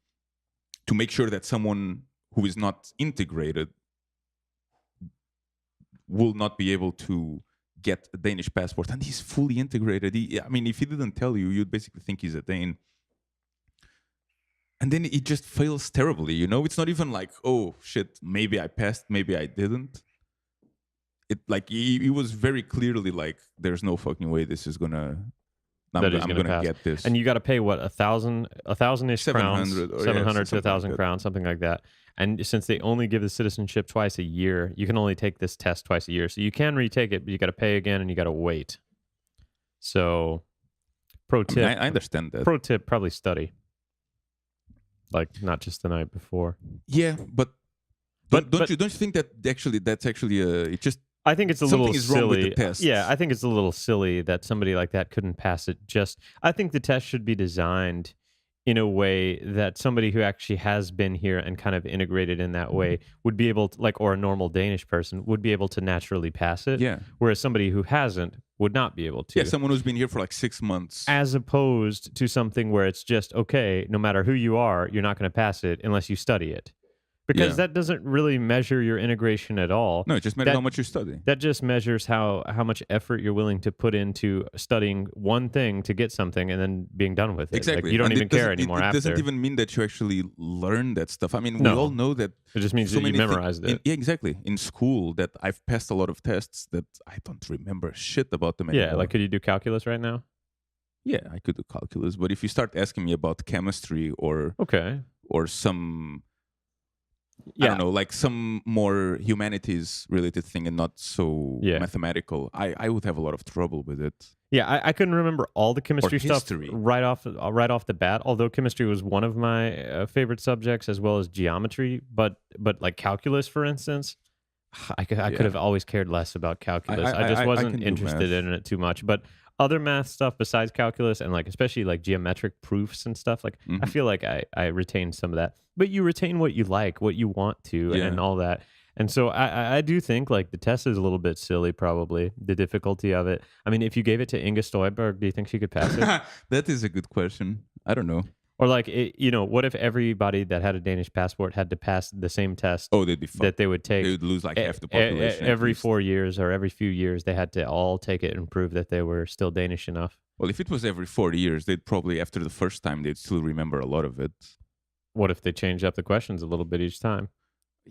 make sure that someone who is not integrated will not be able to get a Danish passport, and he's fully integrated. I mean, if he didn't tell you, you'd basically think he's a Dane. And then it just fails terribly, you know? It's not even like, oh, shit, maybe I passed, maybe I didn't. It like he was very clearly like, there's no fucking way this is gonna. I'm gonna pass. get this. And you got to pay what, 1,000-ish crowns, 700 or yeah, 700 to something like 1,000 that. crowns, something like that. And since they only give the citizenship twice a year, you can only take this test twice a year. So you can retake it, but you got to pay again and you got to wait. So, pro I tip, mean, I understand that. pro tip, probably study. Like not just the night before. Yeah, but don't you think that that's actually it just I think it's a something little is wrong with silly. the test. Yeah, I think it's a little silly that somebody like that couldn't pass it. I think the test should be designed in a way that somebody who actually has been here and kind of integrated in that way would be able to, or a normal Danish person would be able to naturally pass it. Yeah. Whereas somebody who hasn't would not be able to. Yeah, someone who's been here for like 6 months. As opposed to something where it's just, okay, no matter who you are, you're not going to pass it unless you study it. because Yeah. that doesn't really measure your integration at all. No, it just matters That how much you study. that just measures how much effort you're willing to put into studying one thing to get something and then being done with it. Like Exactly. you don't And even care anymore it doesn't after. even mean that you actually learn that stuff. I mean, we all No, know that it just means so that you many things memorized it. yeah, exactly. In school that I've passed a lot of tests that I don't remember shit about them Yeah, anymore. like could you do calculus right now? Yeah, I could do calculus, but if you start asking me about chemistry Okay. or some I Yeah. don't know, like some more humanities related thing and not so Yeah. mathematical, I would have a lot of trouble with it. Yeah, I couldn't remember all the Or chemistry stuff history. right off the bat. Although chemistry was one of my favorite subjects, as well as geometry. But like calculus, for instance, I could Yeah. have always cared less about calculus. I just I wasn't can do interested math. in it too much. But other math stuff besides calculus and like especially like geometric proofs and stuff, like I Mhm. feel like I retained some of that. But you retain what you like, what you want to, Yeah. and all that. And so I do think like the test is a little bit silly, probably the difficulty of it. I mean, if you gave it to Inga Støjberg, do you think she could pass it? That is a good question. I don't know. Or like, what if everybody that had a Danish passport had to pass the same test Oh, they'd be that fucked. they would They take would lose like half the population. at every least. 4 years or every few years? They had to all take it and prove that they were still Danish enough. Well, if it was every 4 years, they'd probably, after the first time, they'd still remember a lot of it. What if they changed up the questions a little bit each time?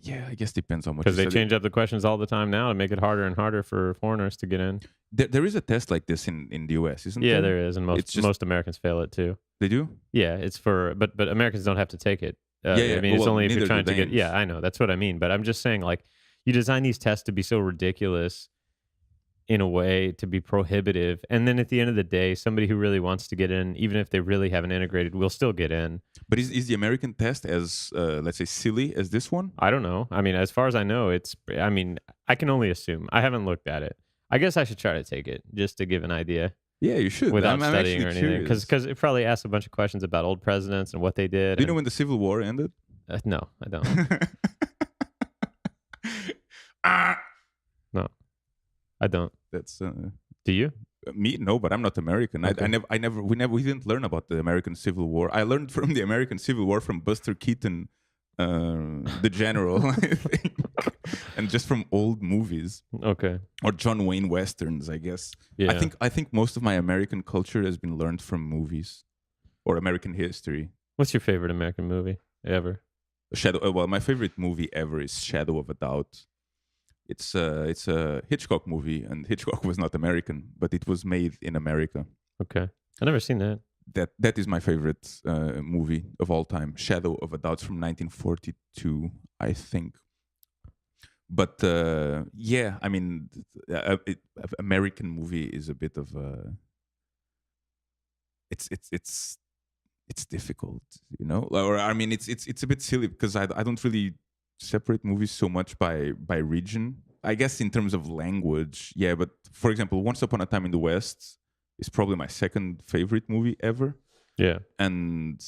Yeah, I guess depends on what you Because they study. change up the questions all the time now to make it harder and harder for foreigners to get in. There is a test like this in the US, isn't Yeah, there? there is, and It's just most Americans fail it too. they do. Yeah, it's for but Americans don't have to take it. Yeah. I mean, it's Well, only if you're neither do trying to get. Danes. Yeah, I know that's what I mean. But I'm just saying, like, you design these tests to be so ridiculous in a way to be prohibitive, and then at the end of the day, somebody who really wants to get in, even if they really haven't integrated, will still get in. But is the American test as let's say silly as this one? I don't know. I mean, as far as I know, it's. I mean, I can only assume. I haven't looked at it. I guess I should try to take it just to give an idea Yeah, you should. without I'm studying or actually anything, curious. because it probably asks a bunch of questions about old presidents and what they did. Do you know and- when the Civil War ended? no, I don't. Ah! No, I don't. That's Do you? me. No, but I'm not American. Okay. We didn't learn about the American Civil War. I learned from the American Civil War from Buster Keaton, the general, I think, and just from old movies Okay. or John Wayne westerns. I guess. Yeah. I think most of my American culture has been learned from movies or American history. What's your favorite American movie ever? Well, my favorite movie ever is Shadow of a Doubt. It's a Hitchcock movie, and Hitchcock was not American, but it was made in America. Okay. I never seen that. That is my favorite movie of all time. Shadow of a Doubt from 1942, I think. But yeah, I mean, American movie is a bit of a. It's difficult, you know. Or I mean, it's a bit silly because I don't really separate movies so much by region. I guess in terms of language, yeah. But for example, Once Upon a Time in the West is probably my second favorite movie ever, Yeah. and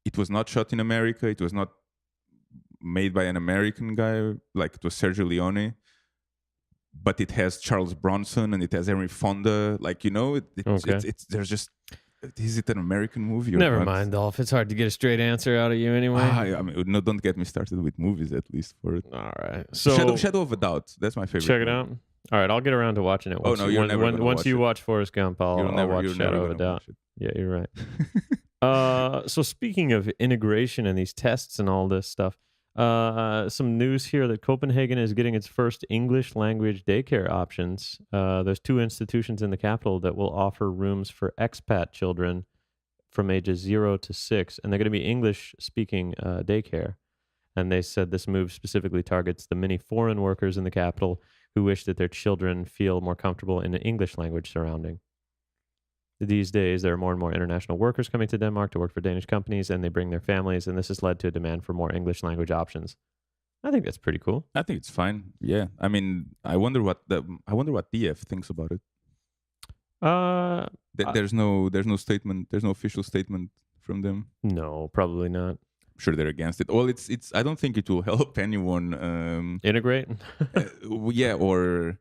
it was not shot in America. It was not made by an American guy, like it was Sergio Leone. But it has Charles Bronson and it has Henry Fonda. Like, you know, Okay. it's there's just. Is it an American movie? Or Never not? mind, Dolph. It's hard to get a straight answer out of you anyway. I mean, no, don't get me started with movies. At least for it. All right. So Shadow of a Doubt. That's my favorite. check it one. out. All right, I'll get around to watching it. Once no, you- you're when- never when- gonna once watch you it. watch Forrest Gump, I'll watch You're Shadow never of a gonna Doubt. watch it. Yeah, you're right. So speaking of integration and these tests and all this stuff, some news here that Copenhagen is getting its first English language daycare options. There's 2 institutions in the capital that will offer rooms for expat children from ages 0 to 6, and they're going to be English-speaking daycare. And they said this move specifically targets the many foreign workers in the capital who wish that their children feel more comfortable in an English language surrounding. These days, there are more and more international workers coming to Denmark to work for Danish companies, and they bring their families, and this has led to a demand for more English language options. I think that's pretty cool. I think it's fine. Yeah, I mean, I wonder what DF thinks about it. Uh, There's no statement. There's no official statement from them. no, probably not. I'm sure they're against it. Well, it's. I don't think it will help anyone. Integrate? Yeah, or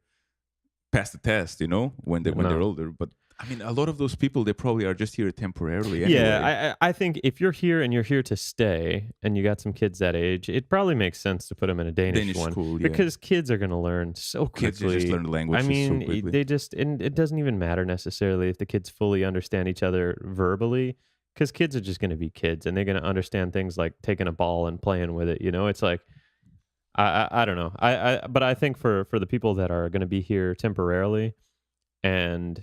pass the test, you know, when they're No. older. But I mean, a lot of those people, they probably are just here temporarily anyway. Yeah, I think if you're here and you're here to stay and you got some kids that age, it probably makes sense to put them in a Danish Danish one school, yeah. because kids are going to learn so Kids, they just quickly. learn the I languages so mean, quickly. they just, and it doesn't even matter necessarily if the kids fully understand each other verbally because kids are just going to be kids and they're going to understand things like taking a ball and playing with it. You know, it's like, I don't know. But I think for the people that are going to be here temporarily and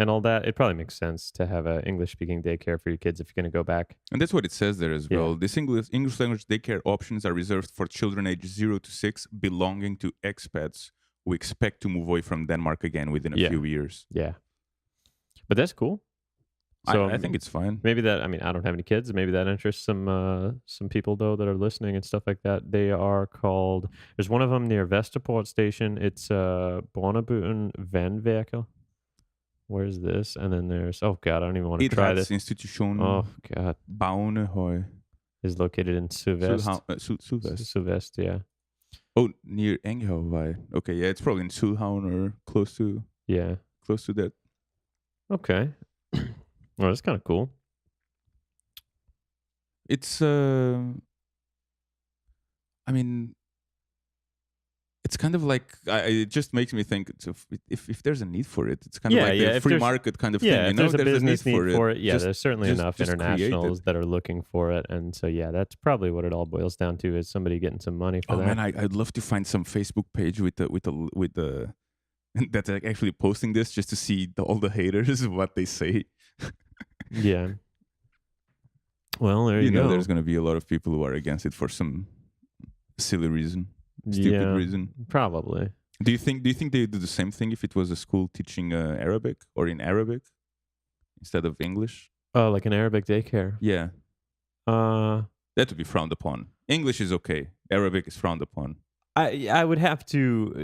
all that, it probably makes sense to have a English speaking daycare for your kids if you're going to go back. And that's what it says there as Yeah. well. This English language daycare options are reserved for children ages 0 to 6 belonging to expats who expect to move away from Denmark again within a Yeah. few years. Yeah. But that's cool. So I think it's fine. maybe that, I mean, I don't have any kids. Maybe that interests some people though that are listening and stuff like that. They are called. There's one of them near Vesterport Station. It's Barnebuten Vandværker. Where's this? And then there's, oh god, I don't even want to try this. Institution Oh god, Baunehøj. is located in Sydvest. Sydvest. Sydvest, yeah, Oh, near Enghavevej. Okay, yeah, it's probably in Sydhavn or close to yeah. that. Okay, well, that's kind of cool. It's I mean, it's kind of like it just makes me think if there's a need for it, it's kind of like the if free there's- market kind of Yeah, thing. You if know, there's a business need for it. Yeah, Just- there's certainly just- enough just create it. internationals that are looking for it, and so yeah, that's probably what it all boils down to is somebody getting some money for Oh that. man, I'd love to find some Facebook page with the that's like actually posting this just to see all the haters what they say. Yeah. Well, there you, You know, go. there's going to be a lot of people who are against it for some silly reason, stupid Yeah, reason. probably. Do you think they do the same thing if it was a school teaching Arabic or in Arabic instead of English? Oh, like an Arabic daycare. Yeah, Uh, that would be frowned upon. English is okay. Arabic is frowned upon. I would have to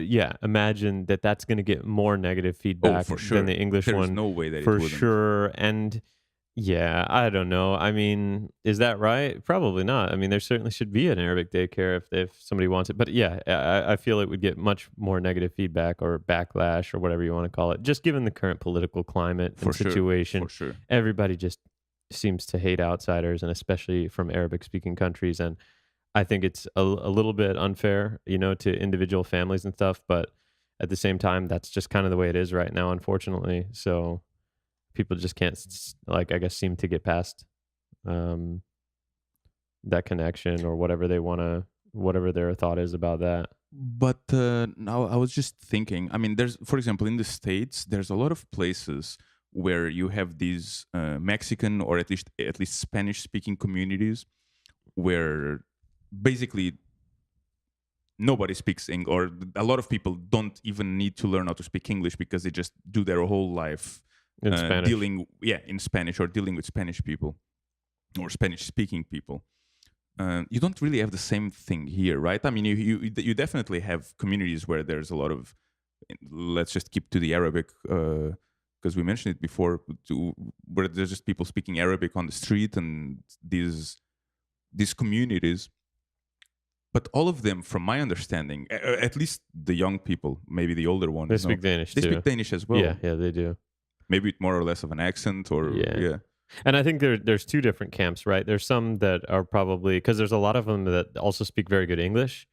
imagine that that's going to get more negative feedback for sure. than the English There's one no way that for it wouldn't. sure. And yeah, I don't know. I mean, is that right? Probably not. I mean, there certainly should be an Arabic daycare if somebody wants it. But yeah, I feel it would get much more negative feedback or backlash or whatever you want to call it. Just given the current political climate For and sure, situation, for sure. everybody just seems to hate outsiders, and especially from Arabic-speaking countries. And I think it's a little bit unfair, you know, to individual families and stuff. But at the same time, that's just kind of the way it is right now, unfortunately. So people just can't, like, I guess, seem to get past that connection or whatever they want to, whatever their thought is about that. But now I was just thinking. I mean, there's, for example, in the States, there's a lot of places where you have these Mexican or at least Spanish-speaking communities where basically nobody speaks English, or a lot of people don't even need to learn how to speak English because they just do their whole life In Spanish. in Spanish or dealing with Spanish people or Spanish-speaking people. You don't really have the same thing here, right? I mean, you definitely have communities where there's a lot of, let's just keep to the Arabic, because we mentioned it before, where there's just people speaking Arabic on the street and these communities. But all of them, from my understanding, at least the young people, maybe the older ones, They speak Danish they too. speak Danish as well. Yeah, they do. Maybe with more or less of an accent, or yeah. And I think there's two different camps, right? There's some that are probably, because there's a lot of them that also speak very good English,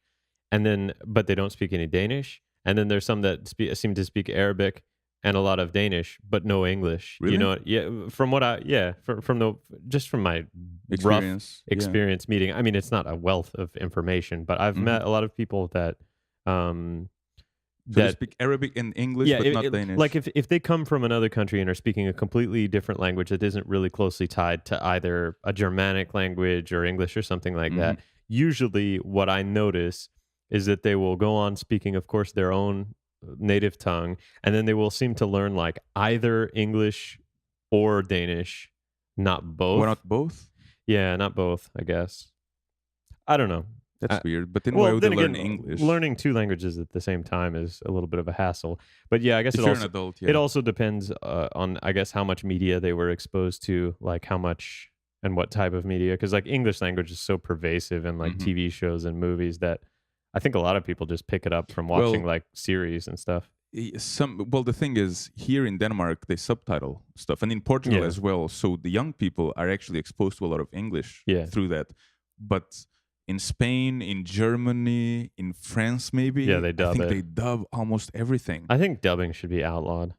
and then but they don't speak any Danish. And then there's some that seem to speak Arabic and a lot of Danish, but no English. Really? You know, yeah. From what from my rough experience meeting. I mean, it's not a wealth of information, but I've met a lot of people that they speak Arabic and English, but not Danish. Like if they come from another country and are speaking a completely different language that isn't really closely tied to either a Germanic language or English or something like that, usually what I notice is that they will go on speaking, of course, their own native tongue, and then they will seem to learn like either English or Danish, not both. Why not both? Yeah, not both, I guess. I don't know. That's weird. But then why would they learn English? Learning two languages at the same time is a little bit of a hassle. But yeah, I guess if you're an adult, it also depends on, I guess, how much media they were exposed to, like how much and what type of media. Because like English language is so pervasive in like TV shows and movies that I think a lot of people just pick it up from watching like series and stuff. Well, the thing is, here in Denmark they subtitle stuff, and in Portugal Yeah. as well. So the young people are actually exposed to a lot of English Yeah. through that. But in Spain, in Germany, in France, Yeah, maybe they I dub think it. they dub almost everything. I think dubbing should be outlawed.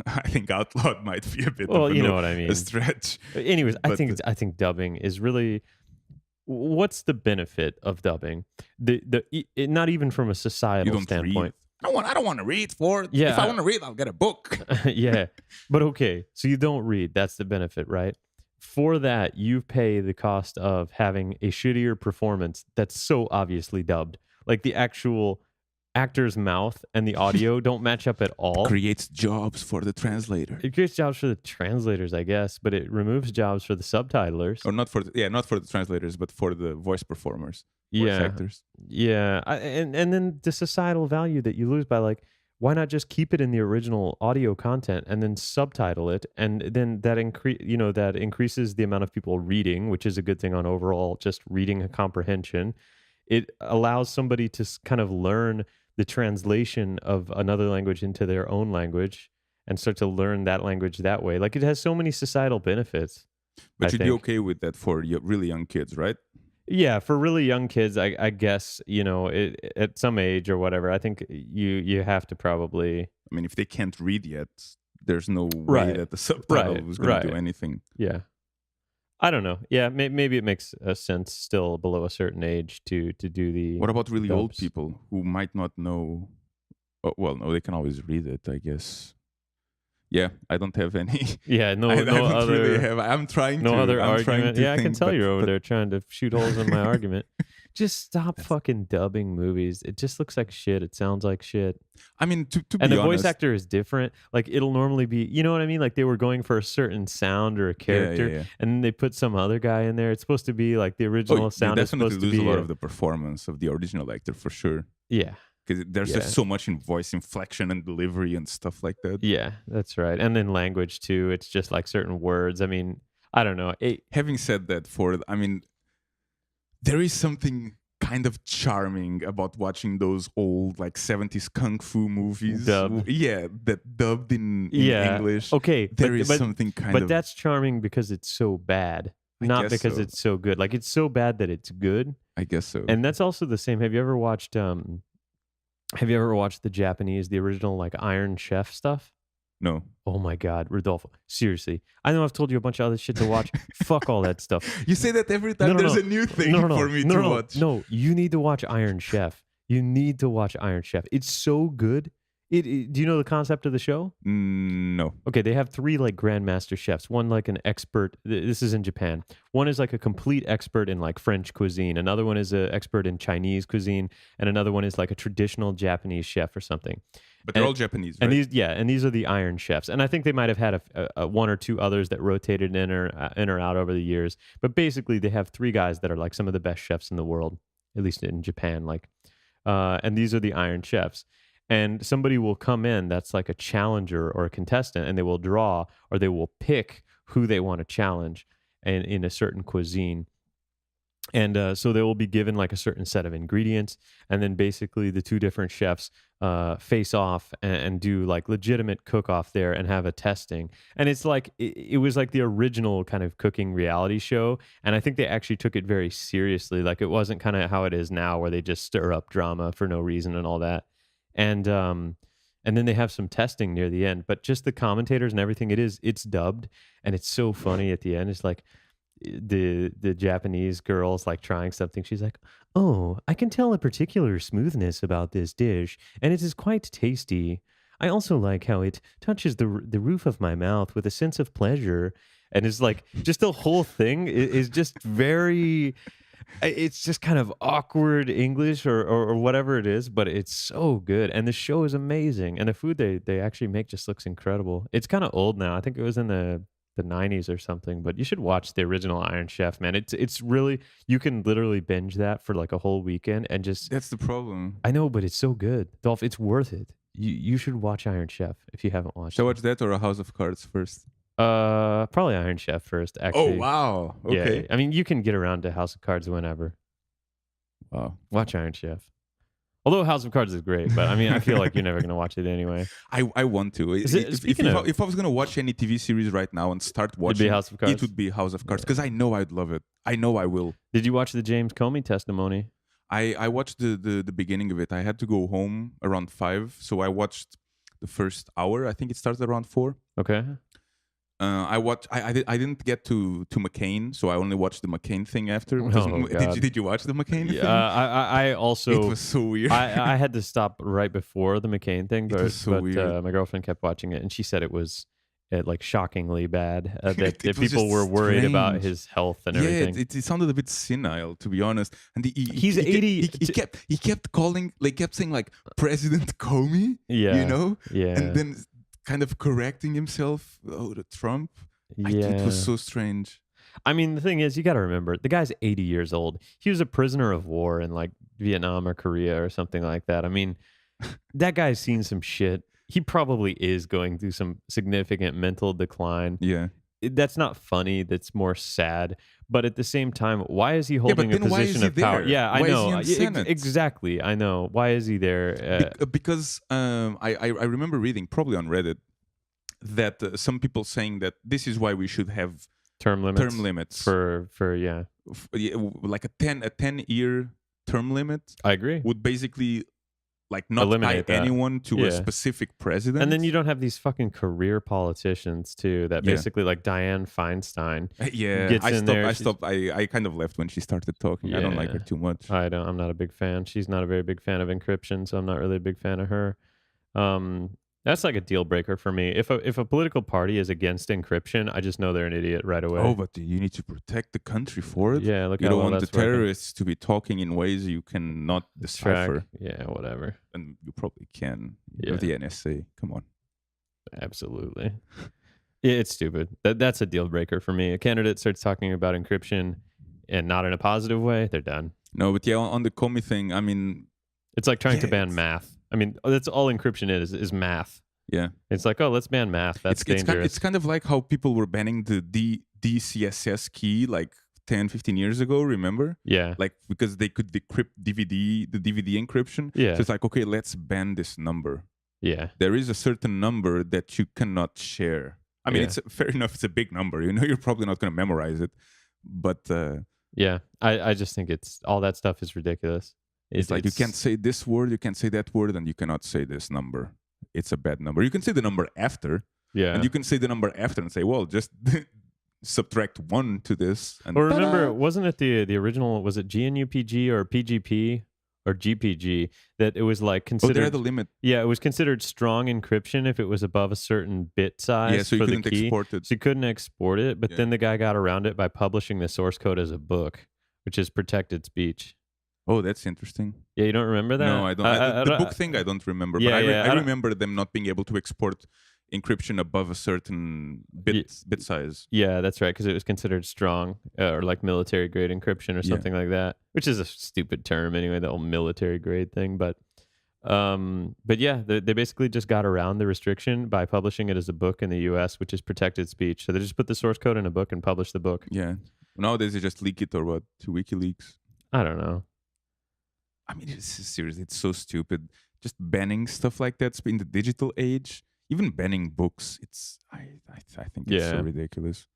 I think outlawed might be a bit Well, of you know what I a mean. stretch, Anyways, but I think dubbing is really, what's the benefit of dubbing? Not even from a you societal don't read. standpoint. I don't want to read for it. If I Yeah, want to read, I'll get a book. yeah. But okay, so you don't read. That's the benefit, right? For that, you pay the cost of having a shittier performance that's so obviously dubbed. Like the actual actor's mouth and the audio don't match up at all. Creates jobs for the translator. It creates jobs for the translators, I guess, but it removes jobs for the subtitlers. Or not for not for the translators, but for the voice performers, voice Yeah. actors. Yeah. And then the societal value that you lose by, like, why not just keep it in the original audio content and then subtitle it, and then that increases the amount of people reading, which is a good thing on overall just reading comprehension. It allows somebody to kind of learn the translation of another language into their own language and start to learn that language that way. Like, it has so many societal benefits, I But you'd be think. okay with that for really young kids, right? Yeah, for really young kids, I guess, at some age or whatever, I think you have to probably. I mean, if they can't read yet, there's no way Right, that the subtitle right, was going to do right. anything. Yeah, I don't know. Yeah, maybe it makes a sense still below a certain age to do What about the really old dubs. people who might not know? Oh, well, no, they can always read it, I guess. Yeah, I don't have any. Yeah, I no don't really other have. no other I'm trying argument. to Yeah, I can think, tell you're over but there trying to shoot holes in my argument. Just stop that's. fucking dubbing movies. It just looks like shit. It sounds like shit. I mean, to And be the voice honest, actor is different. Like, it'll normally be, you know what I mean? Like, they were going for a certain sound or a yeah, yeah, character, yeah. and then they put some other guy in there. It's supposed to be like the Oh, original you sound is definitely supposed to lose a be lot of the performance of the original actor for sure. yeah, Because there's yeah, just so much in voice inflection and delivery and stuff like that. yeah, that's right. And then language too. It's just like certain words. I mean, I don't know. Having said that, I mean, there is something kind of charming about watching those old like 70s kung fu movies. Dubbed. Yeah, that dubbed in Yeah. English. Okay, There is something kind but of. that's charming because it's so bad, I not guess because so. it's so good. Like, it's so bad that it's good. I guess so. And that's also the same. Have you ever watched the original like Iron Chef stuff? No. Oh my God, Rodolfo. Seriously. I know I've told you a bunch of other shit to watch. Fuck all that stuff. You say that every No, time no, there's no. a new thing No, no, for no. me No, to no, watch. no. You need to watch Iron Chef. You need to watch Iron Chef. It's so good. Do you know the concept of the show? No. Okay, they have three like grandmaster chefs. One like an expert. This is in Japan. One is like a complete expert in like French cuisine. Another one is an expert in Chinese cuisine, and another one is like a traditional Japanese chef or something. But they're And all Japanese, and right? these are the Iron Chefs. And I think they might have had a one or two others that rotated in or out over the years. But basically, they have three guys that are like some of the best chefs in the world, at least in Japan. And these are the Iron Chefs. And somebody will come in that's like a challenger or a contestant, and they will draw or they will pick who they want to challenge in a certain cuisine. And so they will be given like a certain set of ingredients, and then basically the two different chefs face off and do like legitimate cook off there and have a testing. And it's like it was like the original kind of cooking reality show, and I think they actually took it very seriously. Like, it wasn't kind of how it is now, where they just stir up drama for no reason and all that. And then they have some testing near the end, but just the commentators and everything. It's dubbed, and it's so funny at the end. It's like the Japanese girl's like trying something. She's like, "Oh, I can tell a particular smoothness about this dish, and it is quite tasty. I also like how it touches the roof of my mouth with a sense of pleasure." And it's like just the whole thing is just very. It's just kind of awkward English or whatever it is, but it's so good, and the show is amazing, and the food they actually make just looks incredible. It's kind of old now. I think it was in the 90s or something, but you should watch the original Iron Chef, man. It's really, you can literally binge that for like a whole weekend and just. That's the problem. I know, but it's so good, Dolph. It's worth it. You should watch Iron Chef if you haven't watched Shall I it. watch that or a House of Cards first? Probably Iron Chef first. Oh, Actually, wow. yeah. Okay. I mean, you can get around to House of Cards whenever. Wow. Watch Iron Chef. Although House of Cards is great, but I mean, I feel like you're never gonna watch it anyway. I want to. Is it, speaking of, If I was gonna watch any TV series right now and start it'd be watching, House of it Cards. would be House of Cards Yeah. because I know I'd love it. I know I will. Did you watch the James Comey testimony? I watched the beginning of it. I had to go home around 5, so I watched the first hour. I think it started around 4. Okay. I watched. I didn't get to McCain, so I only watched the McCain thing after. Oh, God. Did you watch the McCain Yeah, thing? I also It was so weird. I had to stop right before the McCain thing, It was so but weird. my girlfriend kept watching it, and she said it was like shockingly bad. That, It that was people just were worried about strange. his health and Yeah, everything. it sounded a bit senile, to be honest. And He's 80. He kept calling, like, kept saying like President Comey, Yeah, you know, yeah, and then kind of correcting himself. Oh, the Trump. yeah. It was so strange. I mean, the thing is, you got to remember, the guy's 80 years old. He was a prisoner of war in like Vietnam or Korea or something like that. I mean, that guy's seen some shit. He probably is going through some significant mental decline. Yeah. That's not funny. That's more sad. But at the same time, why is he Yeah, but holding a then why is position he of power? there? Yeah, I Why is know. he in Senate? Exactly. I know. Why is he there? Because I remember reading, probably on Reddit, that some people saying that this is why we should have Term limits. term limits For yeah. like a 10-year term limit I agree. would basically like not Eliminate tie that. anyone to a Yeah. specific president. And then you don't have these fucking career politicians too that Yeah. basically like Dianne Feinstein yeah, gets in there. I kind of left when she started talking. I don't like her Yeah. too much. I'm not a big fan. She's not a very big fan of encryption, so I'm not really a big fan of her. That's like a deal breaker for me. If a political party is against encryption, I just know they're an idiot right away. Oh, but you need to protect the country for it. Yeah, look You how don't well want the that's working. terrorists to be talking in ways you cannot decipher. Yeah, whatever. And you probably can. Yeah. The NSA. Come on. Absolutely. Yeah, it's stupid. That's a deal breaker for me. A candidate starts talking about encryption and not in a positive way, they're done. No, but yeah, on the Comey thing, I mean, It's like trying to Yeah, ban it's- math. I mean, that's all encryption is math. yeah. It's like, oh, let's ban math. That's dangerous. It's kind of like how people were banning the DCSS key like 10, 15 years ago, remember? Yeah. Like, because they could decrypt the DVD encryption. Yeah. So it's like, okay, let's ban this number. Yeah. There is a certain number that you cannot share. I mean, Yeah. it's fair enough. It's a big number. You know, you're probably not going to memorize it. But Yeah. I just think it's all that stuff is ridiculous. it's like you can't say this word, you can't say that word, and you cannot say this number. It's a bad number. You can say the number after, Yeah. and you can say the number after and say, well, just subtract 1 to this. And Or remember, ta-da! wasn't it the original? Was it GNUPG or PGP or GPG that it was like Oh, considered? they're the limit. Yeah, it was considered strong encryption if it was above a certain bit size. Yeah, so you for couldn't the key. export it. So you couldn't export it, but Yeah. then the guy got around it by publishing the source code as a book, which is protected speech. Oh, that's interesting. Yeah, you don't remember that? No, I don't. The book thing, I don't remember. Yeah, but yeah, I I don't- remember them not being able to export encryption above a certain bit size. Yeah, that's right, because it was considered strong or like military grade encryption or Yeah. something like that, which is a stupid term anyway, the whole military grade thing. But yeah, they basically just got around the restriction by publishing it as a book in the U.S., which is protected speech. So they just put the source code in a book and publish the book. Yeah. Nowadays, they just leak it or what to WikiLeaks. I don't know. I mean, it's seriously, it's so stupid. Just banning stuff like that in the digital age, even banning books. I think it's so Yeah. ridiculous.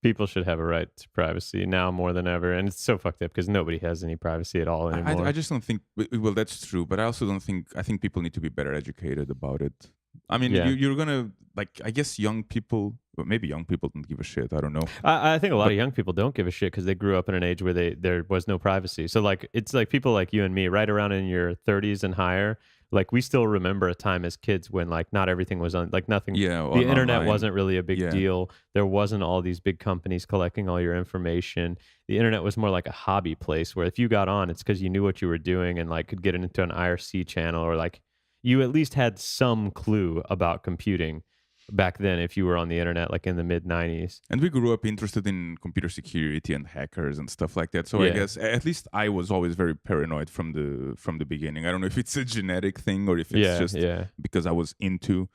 People should have a right to privacy now more than ever, and it's so fucked up because nobody has any privacy at all anymore. I just don't think. Well, that's true, but I also don't think. I think people need to be better educated about it. I mean, Yeah. you're gonna like. I guess young people, or maybe young people don't give a shit. I don't know. I think a lot But- of young people don't give a shit because they grew up in an age where there was no privacy. So like it's like people like you and me, right around in your 30s and higher. Like we still remember a time as kids when like not everything was on, like nothing. Yeah, The internet online. wasn't really a big Yeah. deal. There wasn't all these big companies collecting all your information. The internet was more like a hobby place where if you got on, it's because you knew what you were doing and like could get into an IRC channel or like you at least had some clue about computing back then if you were on the internet like in the mid 90s. And we grew up interested in computer security and hackers and stuff like that. So I Yeah. guess at least I was always very paranoid from the beginning. I don't know if it's a genetic thing or if it's Yeah, just yeah. because I was into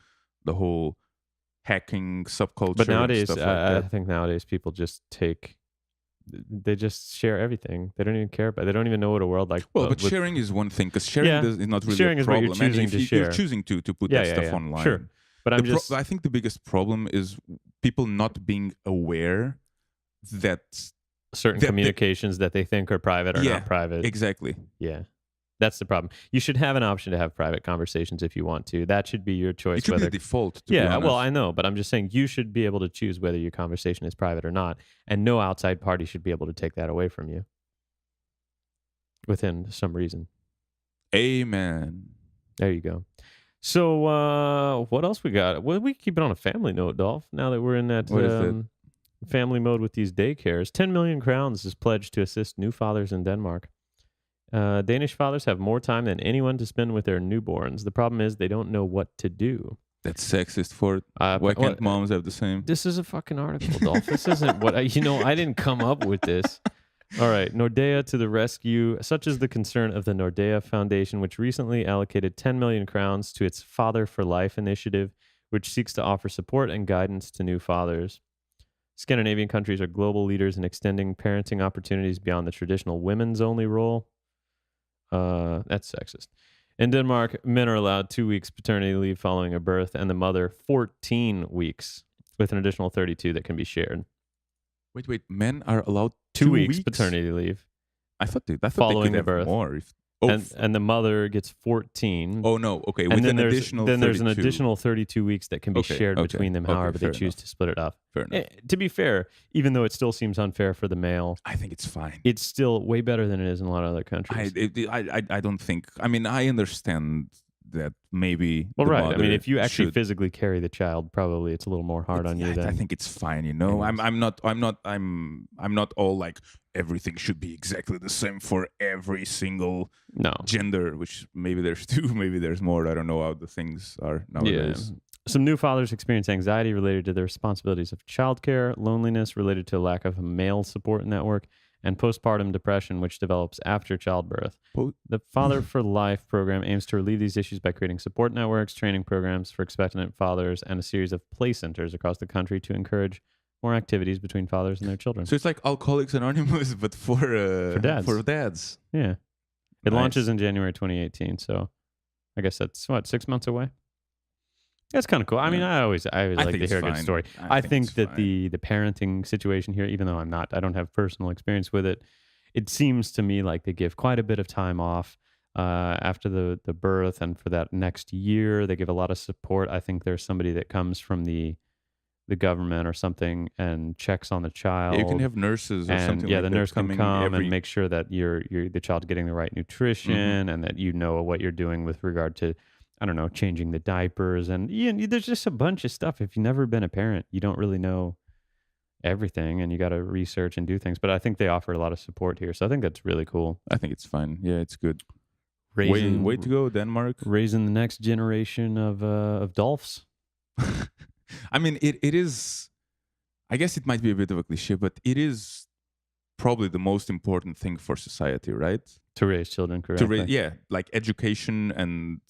the whole hacking subculture. But nowadays, and stuff like I that. think nowadays people just take They just share everything. They don't even care about. They don't even know what a world like. Well, but With sharing is one thing, because sharing yeah, is not really a sharing is what you're problem. And choosing if to you're share. choosing to put Yeah, that yeah, stuff yeah. Sure, online, but I'm just I think the biggest problem is people not being aware that certain communications that they think are private are yeah, not private. exactly. Yeah. That's the problem. You should have an option to have private conversations if you want to. That should be your choice. It should be Whether the default, to be yeah, well, honest. I know, but I'm just saying you should be able to choose whether your conversation is private or not, and no outside party should be able to take that away from you within some reason. Amen. There you go. So, what else we got? Well, we keep it on a family note, Dolph. Now that we're in that What is that? family mode with these daycares, 10 million crowns is pledged to assist new fathers in Denmark. Danish fathers have more time than anyone to spend with their newborns. The problem is they don't know what to do. That's sexist for why can't moms have the same? This is a fucking article, Dolph. This isn't what I didn't come up with this. All right, Nordea to the rescue. Such is the concern of the Nordea Foundation, which recently allocated 10 million crowns to its Father for Life initiative, which seeks to offer support and guidance to new fathers. Scandinavian countries are global leaders in extending parenting opportunities beyond the traditional women's only role. That's sexist. In Denmark, men are allowed 2 weeks paternity leave following a birth, and the mother 14 weeks, with an additional 32 that can be shared. Wait. Men are allowed 2 weeks paternity leave. I thought they following could the have birth. more. And the mother gets 14. Oh no, okay. And With then there's additional an additional 32 weeks that can be shared between them, however they choose to split it up. Fair enough. To be fair, even though it still seems unfair for the male, I think it's fine. it's still way better than it is in a lot of other countries. I don't think. I mean, I understand that maybe. Well, the right. I mean, if you actually should, physically carry the child, probably it's a little more hard on you. I think it's fine. You know, I'm not all like everything should be exactly the same for every single gender. Which maybe there's two, maybe there's more. I don't know how the things are nowadays. Yeah. Some new fathers experience anxiety related to the responsibilities of childcare, loneliness related to a lack of a male support network, and postpartum depression, which develops after childbirth. The Father for Life program aims to relieve these issues by creating support networks, training programs for expectant fathers, and a series of play centers across the country to encourage more activities between fathers and their children. So it's like Alcoholics Anonymous, but for dads. For dads. Yeah. It launches in January 2018, so I guess that's, 6 months away? That's kind of cool. I mean, I always like to hear a good story. I think that the parenting situation here, even though I don't have personal experience with it, it seems to me like they give quite a bit of time off after the birth, and for that next year, they give a lot of support. I think there's somebody that comes from the government or something and checks on the child. Yeah, you can have nurses or something. Yeah, like the nurse can come and make sure that the child's getting the right nutrition, and that you know what you're doing with regard to, I don't know, changing the diapers. And there's just a bunch of stuff. If you've never been a parent, you don't really know everything, and you got to research and do things. But I think they offer a lot of support here. So I think that's really cool. I think it's fine. Yeah, it's good. Way to go, Denmark. Raising the next generation of Dolphs. I mean, it is, I guess it might be a bit of a cliche, but it is probably the most important thing for society, right? To raise children correctly. Like education and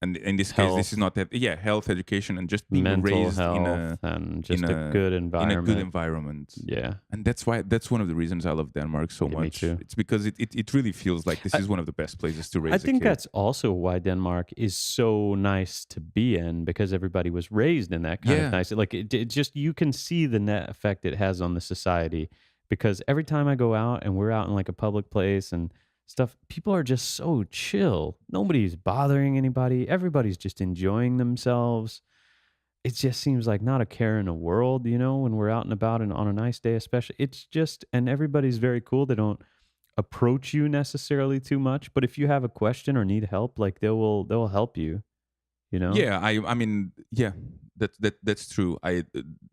in this case, this is not that. Yeah, health, education, and just being mental raised health in a good environment. In a good environment. Yeah, and that's one of the reasons I love Denmark so much. Me too. It's because it really feels like this is one of the best places to raise. I think that's also why Denmark is so nice to be in, because everybody was raised in that kind of nice. Like it just, you can see the net effect it has on the society. Because every time I go out and we're out in like a public place and stuff, people are just so chill. Nobody's bothering anybody. Everybody's just enjoying themselves. It just seems like not a care in the world, when we're out and about and on a nice day, especially. It's just, and everybody's very cool. They don't approach you necessarily too much, but if you have a question or need help, like they will help you, Yeah, I mean, yeah. That's true.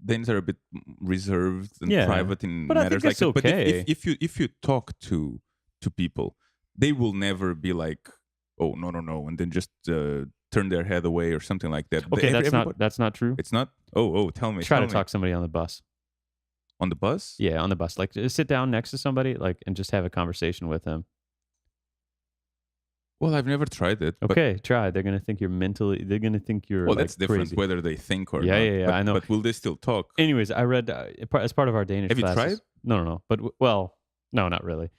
Danes are a bit reserved and private in but matters I think like that. Okay. But if you talk to people, they will never be like, "Oh, no," and then just turn their head away or something like that. Okay, that's not true. It's not. Oh, tell me. Try to talk to somebody on the bus. On the bus? Yeah, on the bus. Like, sit down next to somebody, and just have a conversation with them. Well, I've never tried it. Okay, try. They're gonna think you're mentally. They're gonna think you're. Well, that's different. Crazy. Whether they think or not. Yeah. I know. But will they still talk? Anyways, I read as part of our Danish Have classes. you tried? no. But well, no, not really.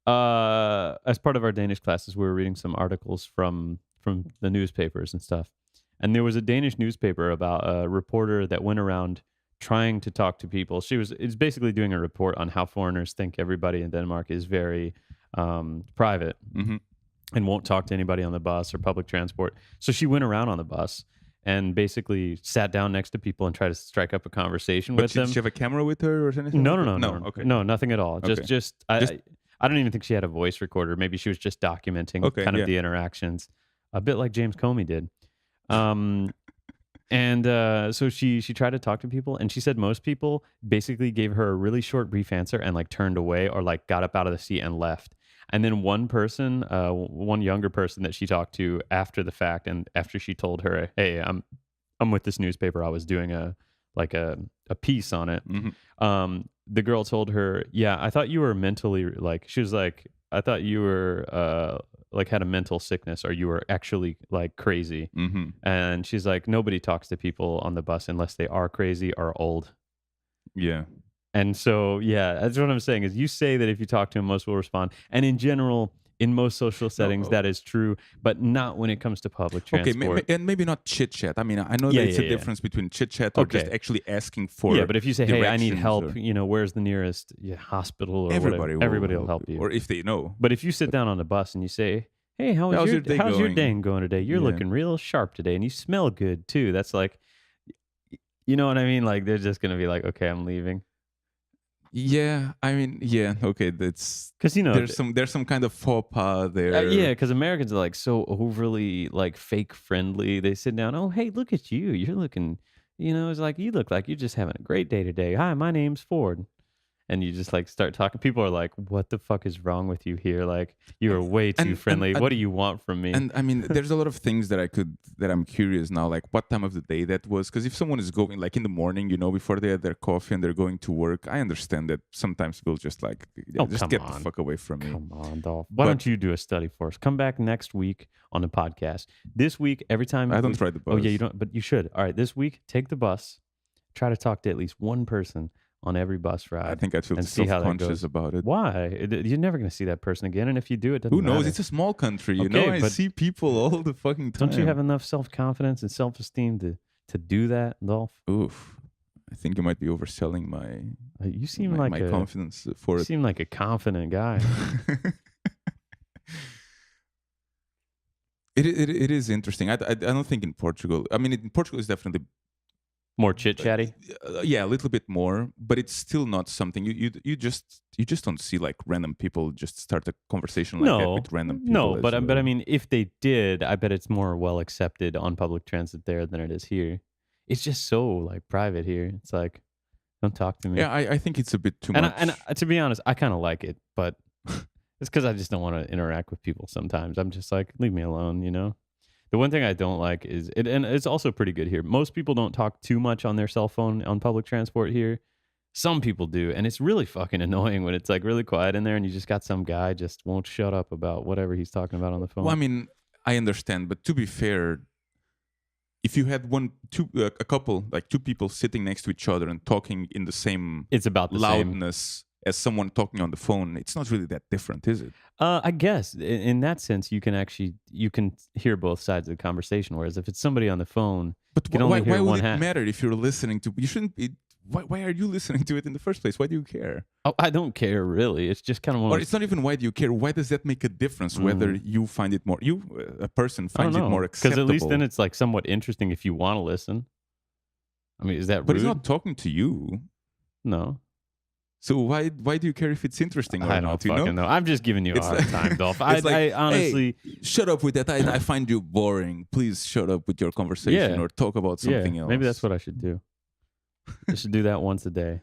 As part of our Danish classes, we were reading some articles from the newspapers and stuff. And there was a Danish newspaper about a reporter that went around trying to talk to people. It's basically doing a report on how foreigners think everybody in Denmark is very private Hmm. and won't talk to anybody on the bus or public transport. So she went around on the bus and basically sat down next to people and tried to strike up a conversation But with them. did she have a camera with her or anything? No, like no, that? no, no, no, Okay. no, nothing at all. Okay. Just I don't even think she had a voice recorder. Maybe she was just documenting okay. kind of Yeah. the interactions, a bit like James Comey did. Um, and so she tried to talk to people, and she said most people basically gave her a really short, brief answer and like turned away or like got up out of the seat and left. And then one person, one younger person that she talked to after the fact, and after she told her, "Hey, I'm with this newspaper. I was doing a piece on it." Hmm. The girl told her, "Yeah, I thought you were mentally like." She was like, "I thought you were like had a mental sickness, or you were actually like crazy." Hmm. And she's like, "Nobody talks to people on the bus unless they are crazy or old." Yeah. And so, yeah, that's what I'm saying is you say that if you talk to them, most will respond. And in general, in most social settings, No. that is true, but not when it comes to public Okay, transport. and maybe not chit chat. I mean, I know Yeah, that it's yeah, a yeah. difference between chit chat or just Okay. actually asking for. Yeah, but if you say, "Hey, I need directions help," or- where's the nearest hospital or everybody whatever, everybody will help you. or if they know. But if you sit down on the bus and you say, "Hey, How's your day how's your going?" day going today? You're Yeah. looking real sharp today, and you smell good too." That's like, you know what I mean? Like they're just gonna be like, "Okay, I'm leaving," Yeah, I mean, yeah, okay, that's because there's some kind of faux pas there. yeah, because Americans are like so overly like fake friendly. They sit down, "Oh, hey, look at you. You're looking, it's like you look like you're just having a great day today. Hi, my name's Ford." And you just like start talking. People are like, "What the fuck is wrong with you here? Like, you are way too And friendly. and What do you want from me?" and I mean, there's a lot of things that I'm curious now, like what time of the day that was. Because if someone is going like in the morning, before they had their coffee and they're going to work, I understand that sometimes people just like, Oh, just come get the on. fuck away from me. Come on, Dolph. Why But- don't you do a study for us? Come back next week on the podcast. This week, every time I don't ride the bus. Oh yeah, you don't, but you should. All right, this week, take the bus. Try to talk to at least one person on every bus ride. I think I feel and see how that self-conscious goes. about it. Why? You're never going to see that person again, and if you do, it doesn't Who knows? matter. It's a small country, you Okay, know. I but- see people all the fucking time. Don't you have enough self-confidence and self-esteem to do that, Dolph? Oof. I think you might be overselling my You seem my, like my a confidence for you it. seem like a confident guy. It is interesting. I don't think in Portugal. I mean, in Portugal is definitely More chit chatty. yeah, a little bit more, but it's still not something you just don't see like random people just start a conversation like that with random people. No, as but I well. mean, if they did, I bet it's more well accepted on public transit there than it is here. It's just so like private here. It's like, don't talk to me. Yeah, I think it's a bit too and much. to be honest, I kind of like it, but it's because I just don't want to interact with people. Sometimes I'm just like, leave me alone. The one thing I don't like is it, and it's also pretty good here. Most people don't talk too much on their cell phone on public transport here. Some people do, and it's really fucking annoying when it's like really quiet in there, and you just got some guy just won't shut up about whatever he's talking about on the phone. Well, I mean, I understand, but to be fair, if you had a couple, like two people sitting next to each other and talking in the same It's about the same. loudness as someone talking on the phone, it's not really that different, is it? I guess in that sense, you can hear both sides of the conversation. Whereas if it's somebody on the phone, But you can why only hear would one it half. matter if you're listening to? You shouldn't be. Why are you listening to it in the first place? Why do you care? Oh, I don't care really. It's just kind of one Or of those, it's not even why do you care? Why does that make a difference? Whether you find it more, a person I don't finds it know, more because acceptable. at least then it's like somewhat interesting if you want to listen. I mean, is that but rude? he's not talking to you. No, So why do you care if it's interesting or I don't not? You fucking know? know. I'm just giving you a It's hard like- time, Dolph. it's like, I honestly, hey, shut up with that. I find you boring. Please shut up with your conversation Yeah. or talk about something else. maybe that's what I should do. I should do that once a day.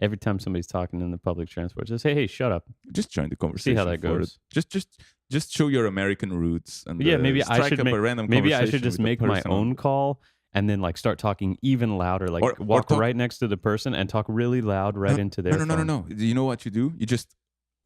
Every time somebody's talking in the public transport, just hey, shut up. Just join the conversation. See how that for goes. it. Just show your American roots and Yeah, maybe I strike should up make. a random Maybe I conversation should just with a make my person on- own call and then like start talking even louder. Like Or walk talk- right next to the person and talk really loud right into their no. phone. No. You know what you do? You just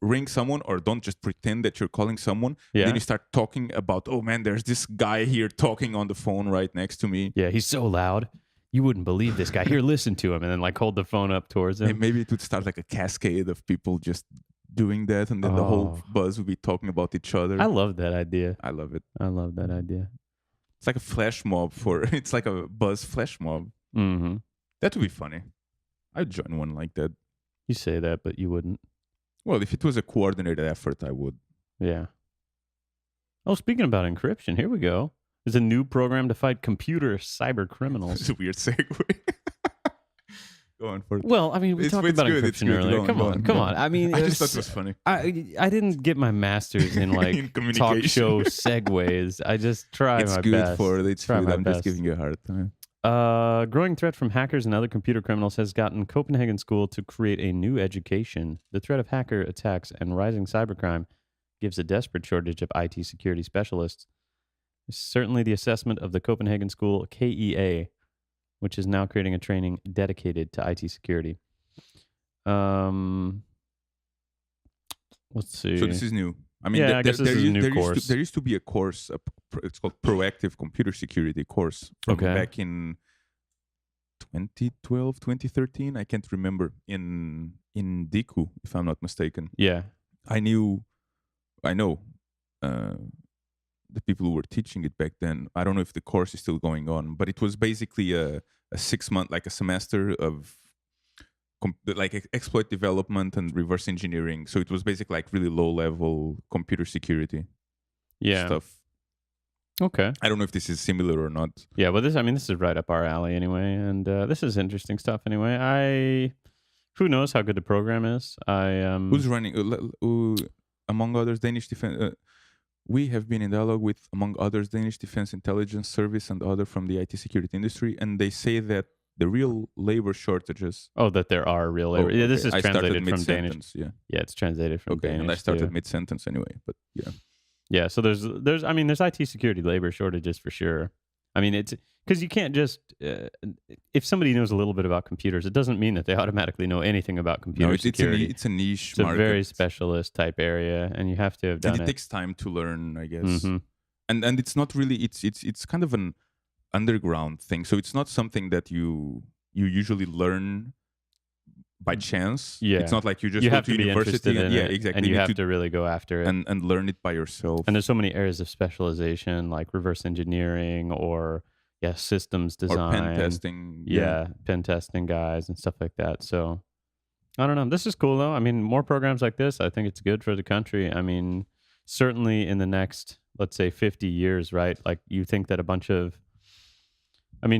ring someone, or don't just pretend that you're calling someone. Yeah. Then you start talking about, oh man, there's this guy here talking on the phone right next to me. Yeah, he's so loud. You wouldn't believe this guy. Here, listen to him, and then like hold the phone up towards him. Maybe it would start like a cascade of people just doing that, and then the whole Oh, buzz would be talking about each other. I love that idea. I love it. I love that idea. It's like a flash mob for. It's like a buzz flash mob. Mm-hmm. That would be funny. I'd join one like that. You say that, but you wouldn't. Well, if it was a coordinated effort, I would. Yeah. Oh, speaking about encryption, here we go. There's a new program to fight computer cyber criminals. It's a weird segue. Go on for it. Well, I mean, we talked about good, encryption earlier. Come on. I mean, I just thought it was funny. I didn't get my master's in like In talk show segues. I just try It's my good best. for it. It's Try good. my I'm best. just giving you a hard time. Growing threat from hackers and other computer criminals has gotten Copenhagen School to create a new education. The threat of hacker attacks and rising cybercrime gives a desperate shortage of IT security specialists. It's certainly the assessment of the Copenhagen School KEA, which is now creating a training dedicated to IT security. Let's see. So this is new. I mean, Yeah, I guess this is a new course. There used to be a course. It's called Proactive Computer Security course from Okay. back in 2012, 2013. I can't remember. In Diku, if I'm not mistaken. Yeah. I know the people who were teaching it back then. I don't know if the course is still going on, but it was basically a 6 month, like a semester of like exploit development and reverse engineering. So it was basically like really low level computer security Yeah. stuff. Okay. I don't know if this is similar or not. Yeah, but this is right up our alley anyway, and this is interesting stuff anyway. Who knows how good the program is? Who's running? Among others, Danish Defense. We have been in dialogue with, among others, Danish Defense Intelligence Service and other from the IT security industry, and they say that the real labor shortages. Oh, that there are real labor. Yeah, this is I started translated from Danish. Yeah. Yeah, it's translated from Danish. And I started too. mid-sentence anyway, but yeah. Yeah, so there's IT security labor shortages for sure. I mean, it's because you can't just if somebody knows a little bit about computers, it doesn't mean that they automatically know anything about computer security. It's a niche It's market. a very specialist type area, and you have to have done and it takes time to learn, I guess. Mm-hmm. And it's not really it's kind of an underground thing. So it's not something that you usually learn by chance. Yeah. It's not like you just You go have to to be university interested in it, exactly. and you have to really go after it and learn it by yourself. And there's so many areas of specialization, like reverse engineering or systems design, or pen testing. Pen testing guys and stuff like that. So I don't know. This is cool though. I mean, more programs like this, I think it's good for the country. I mean, certainly in the next, let's say 50 years, right? Like you think that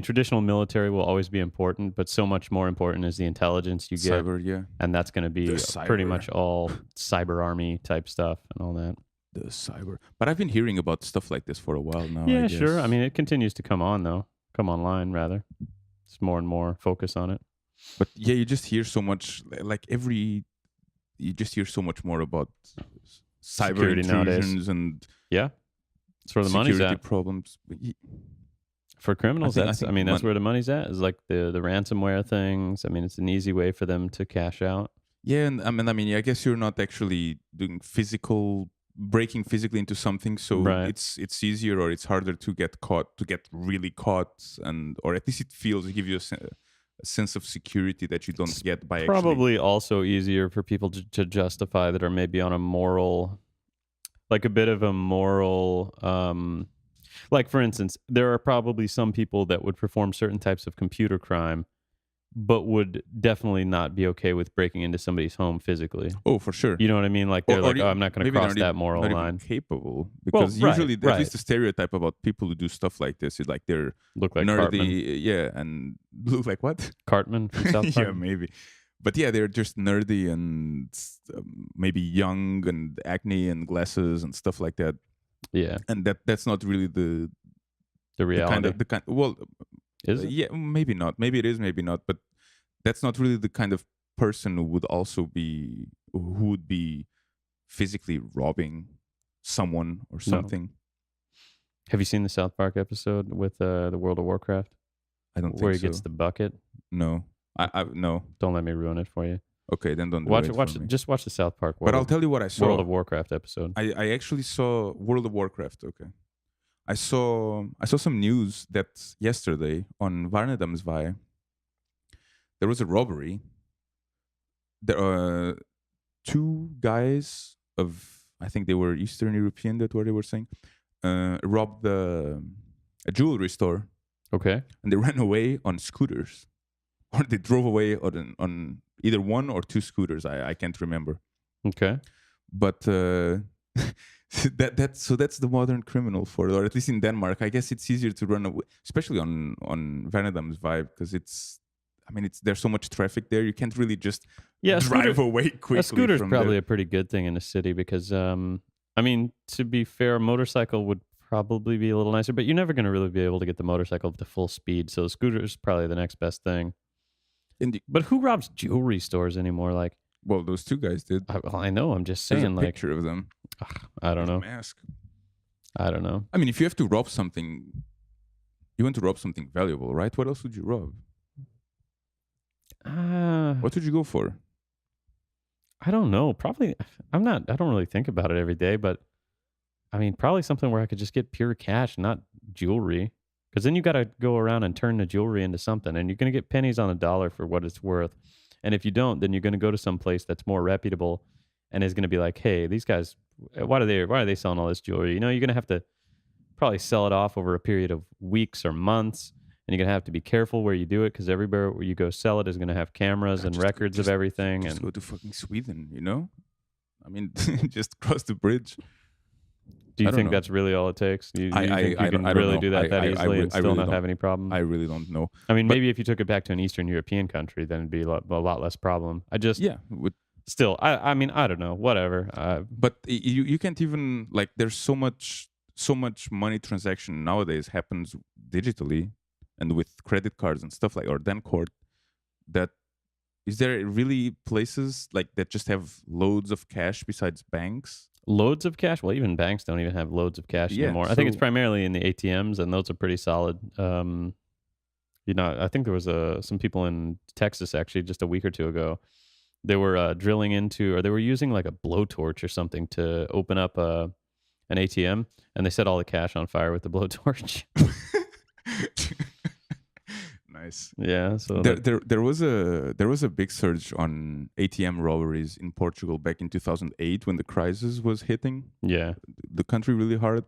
traditional military will always be important, but so much more important is the intelligence you get. Cyber, yeah. And that's going to be pretty much all cyber army type stuff and all that. The cyber. But I've been hearing about stuff like this for a while now. Yeah, I sure. guess. I mean, it continues to come online, rather. It's more and more focus on it. But yeah, you just hear so much, you just hear so much more about cyber Security intrusions nowadays. And it's where the money's security at. problems. For criminals, I that's think where the money's at. Is like the ransomware things. I mean, it's an easy way for them to cash out. Yeah, and I guess you're not actually doing breaking physically into something, so Right. it's easier or it's harder to get really caught, or at least it gives you a sense of security that you don't get by Probably also easier for people to justify that are maybe on a moral, like a bit of a moral. Like, for instance, there are probably some people that would perform certain types of computer crime, but would definitely not be okay with breaking into somebody's home physically. Oh, for sure. You know what I mean? Like, they're I'm not going to cross that moral not line. Even capable, because usually, at least the stereotype about people who do stuff like this is like they're Look like nerdy, Cartman. and look like what? Cartman from South Park. Yeah, maybe. But yeah, they're just nerdy and maybe young and acne and glasses and stuff like that. Yeah, and that's not really the reality. Is it? Yeah, maybe not. Maybe it is, maybe not. But that's not really the kind of person who would be physically robbing someone or something. No. Have you seen the South Park episode with the World of Warcraft? I don't think so. Where he gets the bucket? No, I no. Don't let me ruin it for you. Okay, then don't watch do it. Watch it. Just watch the South Park. But I'll tell you what I saw. World of Warcraft episode. I actually saw World of Warcraft. Okay, I saw some news that yesterday on Varnedamsvej there was a robbery. There are two guys of, I think they were Eastern European. That's what they were saying. Robbed a jewelry store, Okay. and they ran away on scooters, or they drove away on either one or two scooters. I can't remember. Okay. But that's the modern criminal for it, or at least in Denmark. I guess it's easier to run away, especially on Vanadam's vibe, because there's so much traffic there. You can't really just Yeah, drive away quickly. a scooter's from probably there. a pretty good thing in a city because, I mean, to be fair, a motorcycle would probably be a little nicer, but you're never going to really be able to get the motorcycle up to full speed. So, a scooter is probably the next best thing. But who robs jewelry stores anymore? Like, Well, those two guys did. I know. I'm just There's a saying, like, picture of them. I don't with a know. mask. I don't know. I mean, if you have to rob something, you want to rob something valuable, right? What else would you rob? What would you go for? I don't know. Probably, I don't really think about it every day, but I mean, probably something where I could just get pure cash, not jewelry. Because then you got to go around and turn the jewelry into something, and you're going to get pennies on a dollar for what it's worth. And if you don't, then you're going to go to some place that's more reputable, and is going to be like, "Hey, these guys, why are they selling all this jewelry?" You know, you're going to have to probably sell it off over a period of weeks or months, and you're going to have to be careful where you do it because everywhere where you go sell it is going to have cameras and records of everything. Just And go to fucking Sweden, you know? I mean, just cross the bridge. do you I don't think know. that's really all it takes? You think you I can don't really know. do that easily and still really not don't. have any problem? I really don't know. I mean, But- maybe if you took it back to an Eastern European country, then it'd be a lot less problem. I just Yeah, still, I mean, I don't know, whatever. but you can't even, like, there's so much money transaction nowadays happens digitally and with credit cards and stuff like, or Dencourt, that is there really places like that just have loads of cash besides banks? Loads of cash. Well, even banks don't even have loads of cash Yeah, anymore. I think it's so- primarily in the ATMs, and those are pretty solid. I think there was some people in Texas actually just a week or two ago. They were drilling into, or they were using like a blowtorch or something to open up an ATM, and they set all the cash on fire with the blowtorch. Nice. Yeah, so There was a big surge on ATM robberies in Portugal back in 2008 when the crisis was hitting yeah. the country really hard.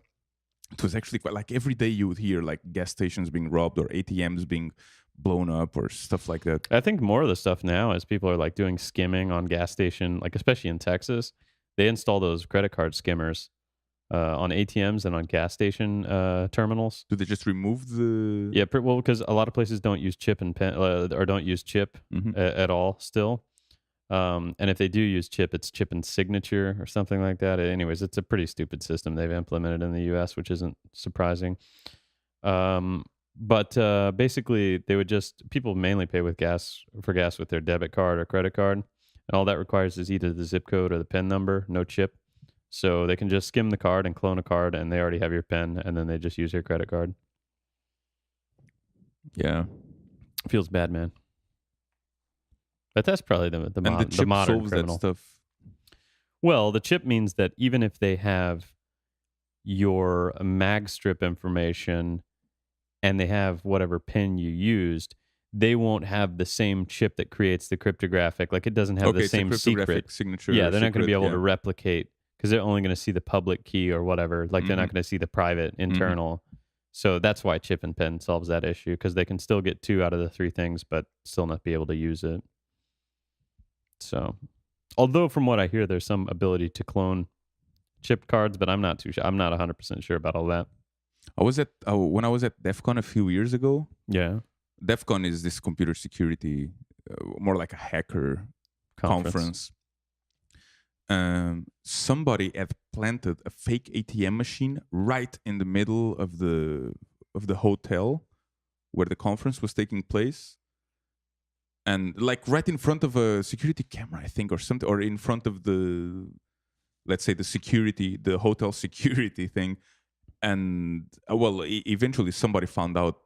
It was actually quite, like, every day you would hear like gas stations being robbed or ATMs being blown up or stuff like that. I think more of the stuff now is people are like doing skimming on gas station, like especially in Texas, they install those credit card skimmers on ATMs and on gas station terminals. Do they just remove the? Yeah, well, because a lot of places don't use chip and pen or don't use chip Mhm. at all still. And if they do use chip, it's chip and signature or something like that. Anyways, it's a pretty stupid system they've implemented in the U.S., which isn't surprising. But basically, they would people mainly pay with gas with their debit card or credit card, and all that requires is either the zip code or the PIN number, no chip. So they can just skim the card and clone a card, and they already have your PIN, and then they just use your credit card. Yeah. Feels bad, man. But that's probably the And the chip modern solves criminal. that stuff. Well, the chip means that even if they have your mag strip information and they have whatever PIN you used, they won't have the same chip that creates the cryptographic. Like it doesn't have the it's a same cryptographic secret. signature. Yeah, they're not going to secret, be able yeah. to replicate because they're only going to see the public key or whatever. Like they're not going to see the private internal. So that's why chip and PIN solves that issue because they can still get 2 out of the 3 things, but still not be able to use it. So, although from what I hear, there's some ability to clone chip cards, but I'm not too sure. I'm not 100% sure about all that. When I was at DEF CON a few years ago. Yeah. DEF CON is this computer security, more like a hacker conference. Somebody had planted a fake ATM machine right in the middle of the hotel where the conference was taking place, and like right in front of a security camera, I think, or something, or in front of let's say the hotel security thing. And eventually somebody found out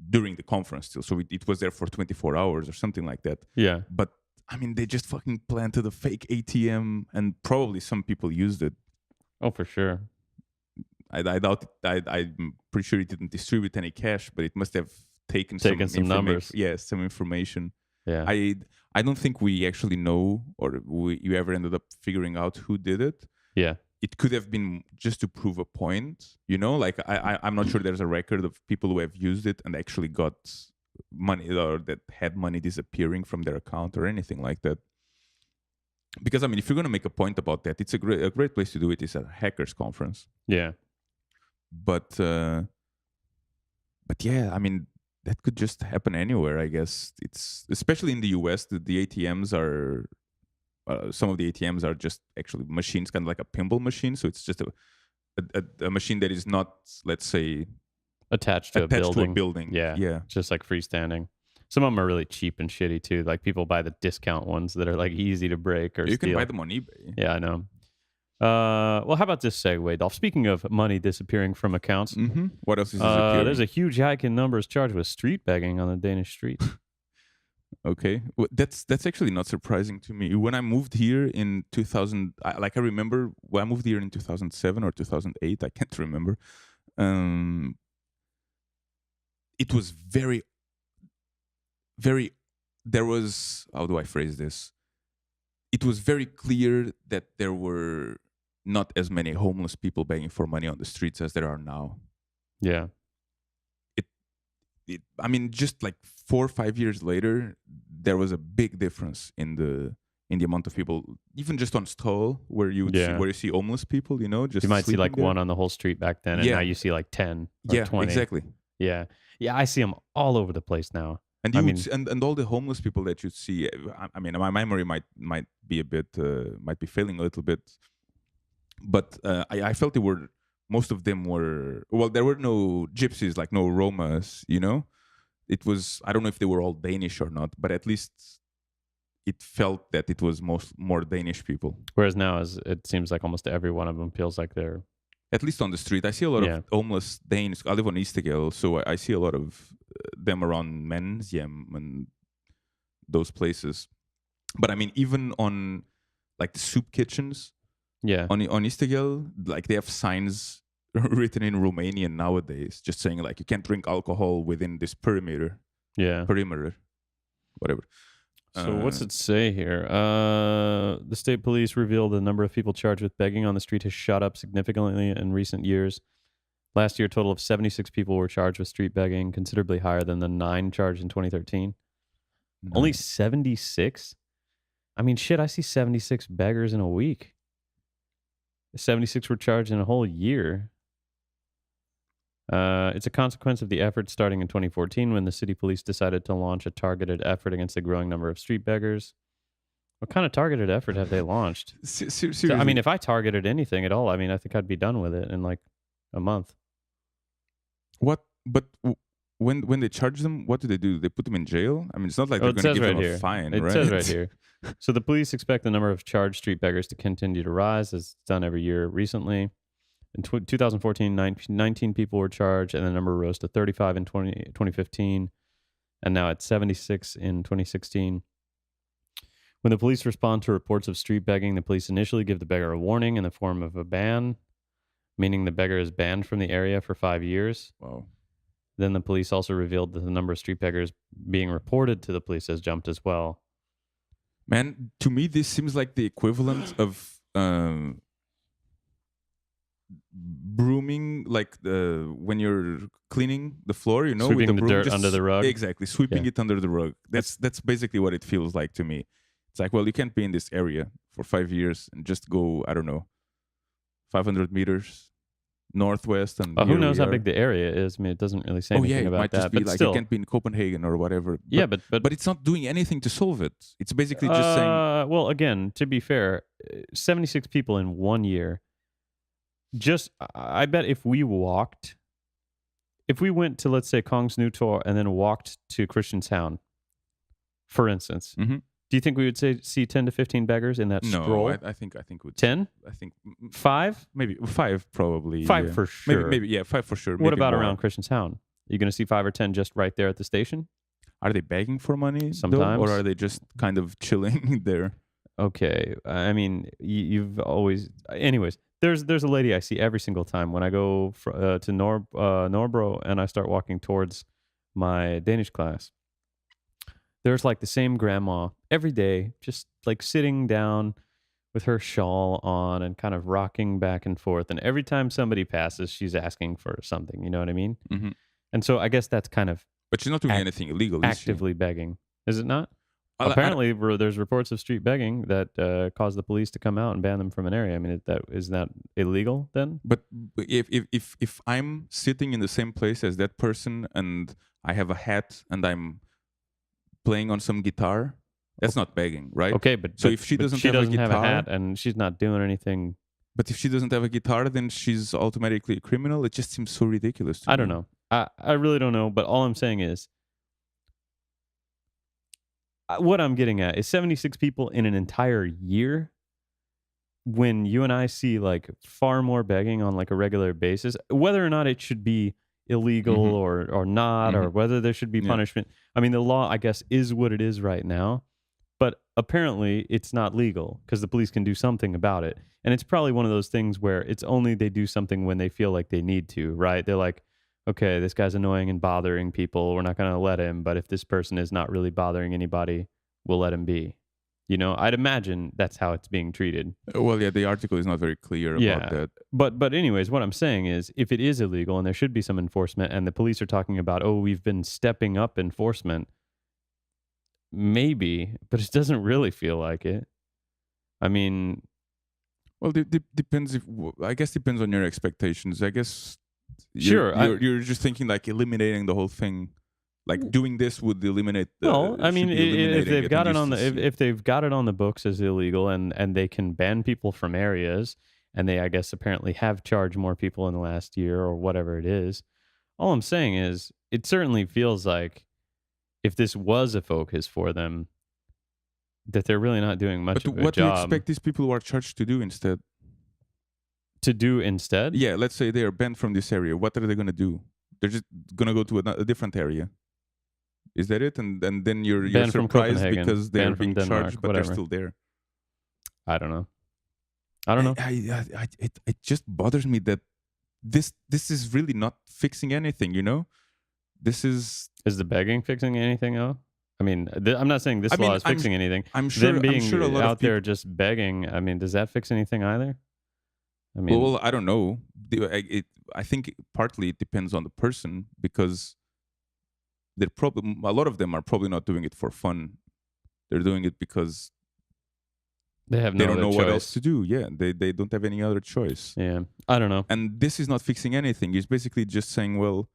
during the conference still, so it was there for 24 hours or something like that. Yeah. But I mean, they just fucking planted a fake ATM, and probably some people used it. Oh, for sure. I doubt it. I'm pretty sure it didn't distribute any cash, but it must have taken Taking some some information. numbers. Yeah, some information. Yeah. I don't think we actually know, or you ever ended up figuring out who did it. Yeah. It could have been just to prove a point, you know. Like I'm not sure there's a record of people who have used it and actually got money, or that had money disappearing from their account or anything like that. Because I mean, if you're gonna make a point about that, it's a great place to do it is at a hackers conference. Yeah. But yeah, I mean, that could just happen anywhere. I guess it's especially in the US. The ATMs are some of the ATMs are just actually machines, kind of like a pinball machine. So it's just a machine that is not, let's say, Attached to attached to a a building. Yeah. Yeah. Just like freestanding. Some of them are really cheap and shitty too. Like people buy the discount ones that are like easy to break or You steal. can buy them on eBay. Yeah, I know. Well, how about this segue, Dolph? Speaking of money disappearing from accounts, What else is disappearing? there's a huge hike in numbers charged with street begging on the Danish streets. Okay, well, that's actually not surprising to me. When I moved here in 2000, I remember when I moved here in 2007 or 2008. I can't remember. It was very, very. There was, how do I phrase this? It was very clear that there were not as many homeless people begging for money on the streets as there are now. Yeah. I mean, just like 4 or 5 years later, there was a big difference in the amount of people, even just on Stol, where you would see, where you see homeless people, you know, just you might see like there. one on the whole street back then, and now you see like 10 or 20. Exactly. Yeah, I see them all over the place now. And and all the homeless people that you see, I mean, my memory might be a bit might be failing a little bit, but I felt they were, most of them were, well, there were no gypsies, like no Romas, you know. It was, I don't know if they were all Danish or not, but at least it felt that it was more Danish people. Whereas now, it seems like almost every one of them feels like they're, at least on the street. I see a lot of homeless Danes. I live on Istegel, so I see a lot of them around Mensjem and those places. But I mean, even on like the soup kitchens, on Istegel, like they have signs written in Romanian nowadays, just saying like you can't drink alcohol within this perimeter. Whatever. So what's it say here? The state police revealed the number of people charged with begging on the street has shot up significantly in recent years. Last year, a total of 76 people were charged with street begging, considerably higher than the 9 charged in 2013. Nice. Only 76? I mean, shit, I see 76 beggars in a week. 76 were charged in a whole year. It's a consequence of the effort starting in 2014 when the city police decided to launch a targeted effort against the growing number of street beggars. What kind of targeted effort have they launched? Seriously? So, I mean, if I targeted anything at all, I mean, I think I'd be done with it in like a month. What? But when they charge them, what do? They put them in jail? I mean, it's not like they're going to give them a fine, right? It says right here. So the police expect the number of charged street beggars to continue to rise, as it's done every year recently. In 2014, 19 people were charged, and the number rose to 35 in 2015, and now it's 76 in 2016. When the police respond to reports of street begging, the police initially give the beggar a warning in the form of a ban, meaning the beggar is banned from the area for 5 years. Wow. Then the police also revealed that the number of street beggars being reported to the police has jumped as well. Man, to me, this seems like the equivalent of brooming, like when you're cleaning the floor, you know, sweeping with the broom, dirt under the rug. Exactly, sweeping it under the rug. That's basically what it feels like to me. It's like, well, you can't be in this area for 5 years and just go, I don't know, 500 meters northwest, and who knows how big the area is? I mean, it doesn't really say anything about might that. Just be but like, still, it can't be in Copenhagen or whatever. But it's not doing anything to solve it. It's basically just saying. Well, again, to be fair, 76 people in 1 year. I bet if we went to, let's say, Kongens Nytorv and then walked to Christianshavn, for instance, do you think we would see 10 to 15 beggars in that stroll? No, I think we'd 10? I think 5? Maybe 5 probably. 5 for sure. Maybe 5 for sure. What about around Christianshavn? Are you going to see 5 or 10 just right there at the station? Are they begging for money sometimes, or are they just kind of chilling there? Okay, I mean, you've always, anyways. there's a lady I see every single time when I go to Norbro and I start walking towards my Danish class. There's like the same grandma every day, just like sitting down with her shawl on and kind of rocking back and forth. And every time somebody passes, she's asking for something. You know what I mean? Hmm. And so I guess that's kind of But she's not doing anything illegal, is she? actively begging, is it not? I don't- Apparently, there's reports of street begging that caused the police to come out and ban them from an area. I mean, is that illegal then? but if I'm sitting in the same place as that person and I have a hat and I'm playing on some guitar, that's not begging, right? Okay, So if she doesn't she have a doesn't have a guitar, hat and she's not doing anything. but if she doesn't have a guitar, then she's automatically a criminal. It just seems so ridiculous to I me. don't know. I really don't know. But all I'm saying is, what I'm getting at is 76 people in an entire year. When you and I see like far more begging on like a regular basis, whether or not it should be illegal Hmm. or not, or Hmm. whether there should be Yeah. punishment. I mean, the law, I guess, is what it is right now. But apparently, it's not legal because the police can do something about it. And it's probably one of those things where it's only they do something when they feel like they need to, right? They're like, okay, this guy's annoying and bothering people. We're not going to let him. But if this person is not really bothering anybody, we'll let him be. You know, I'd imagine that's how it's being treated. Well, yeah, the article is not very clear about Yeah. that. But anyways, what I'm saying is if it is illegal and there should be some enforcement and the police are talking about, oh, we've been stepping up enforcement, maybe, but it doesn't really feel like it. I mean, Well, depends. I guess depends on your expectations. I guess sure. you're just thinking like eliminating the whole thing. Like doing this would eliminate. Well, I mean, should be if eliminating they've it, got and it you on still the see it. if they've got it on the books as illegal and they can ban people from areas and they I guess apparently have charged more people in the last year or whatever it is. All I'm saying is it certainly feels like if this was a focus for them that they're really not doing much But of a what do you job expect these people who are charged to do instead? to do instead. Yeah, let's say they are banned from this area. What are they going to do? They're just going to go to a different area. Is that it? And then you're Banned from surprised Copenhagen, because they're banned from being Denmark, charged, but whatever. they're still there. I don't know. I don't know. It just bothers me that this is really not fixing anything. You know, this is. Is the begging fixing anything though? I mean, I'm not saying this I mean, law is fixing anything. I'm sure. Them being I'm sure a lot out of people. there just begging, I mean, does that fix anything either? I mean, Well, I don't know. I think partly it depends on the person because a lot of them are probably not doing it for fun. They're doing it because they have no they don't other know choice. what else to do. Yeah, they don't have any other choice. Yeah, I don't know. And this is not fixing anything. It's basically just saying, well,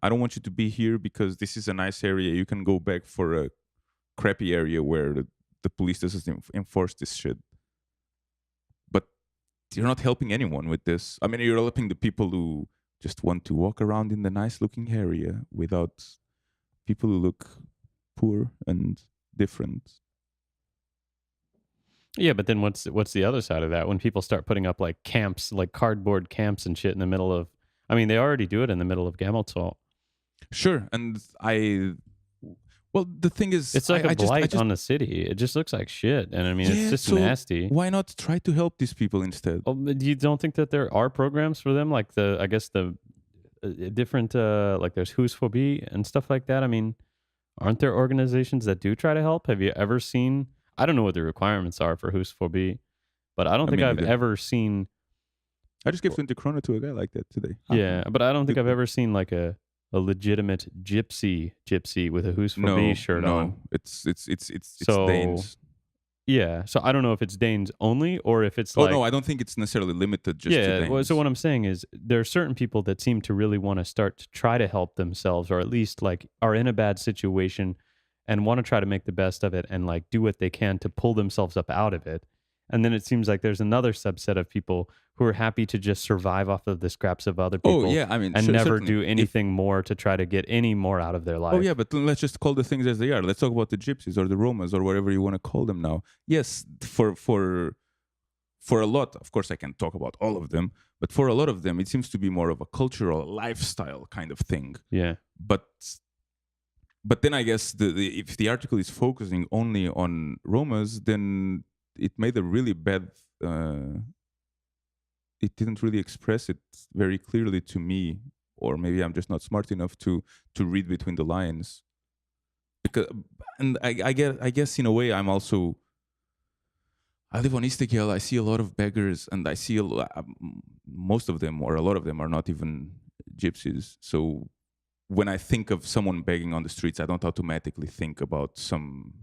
I don't want you to be here because this is a nice area. You can go back for a crappy area where the police doesn't enforce this shit. But you're not helping anyone with this. I mean, you're helping the people who just want to walk around in the nice looking area without people who look poor and different. Yeah, but then what's the other side of that? When people start putting up like camps, like cardboard camps and shit in the middle of, I mean, they already do it in the middle of Gameltal. Sure, and well, the thing is, It's like a a blight on the city. It just looks like shit, and I mean, it's just so nasty. why not try to help these people instead? Oh, but you don't think that there are programs for them, like I guess the different, like there's Husphobie and stuff like that? I mean, aren't there organizations that do try to help? Have you ever seen? I don't know what the requirements are for Husphobie, but I don't think mean, I've neither. ever seen. I just gave 20 krona to a guy like that today. Yeah, but I don't think Good. I've ever seen like a legitimate gypsy with a Husphobie shirt no, on. it's So, Danes. Yeah, so I don't know if it's Danes only or if it's Oh like no, I don't think it's necessarily limited just to yeah. Danes. Well, so what I'm saying is there are certain people that seem to really want to start to try to help themselves, or at least like are in a bad situation and want to try to make the best of it and like do what they can to pull themselves up out of it. And then it seems like there's another subset of people who are happy to just survive off of the scraps of other people. Oh yeah, I mean, and never certainly. do anything more to try to get any more out of their life. Oh yeah, but then let's just call the things as they are. Let's talk about the gypsies or the Romas or whatever you want to call them now. Yes, for a lot, of course, I can talk about all of them, but for a lot of them, it seems to be more of a cultural lifestyle kind of thing. Yeah. But then I guess if the article is focusing only on Romas, then it made a really bad it didn't really express it very clearly to me, or maybe I'm just not smart enough to read between the lines. Because, and I guess in a way I'm also, I live on Istiklal. I see a lot of beggars, and I see most of them, or a lot of them, are not even gypsies. So when I think of someone begging on the streets, I don't automatically think about some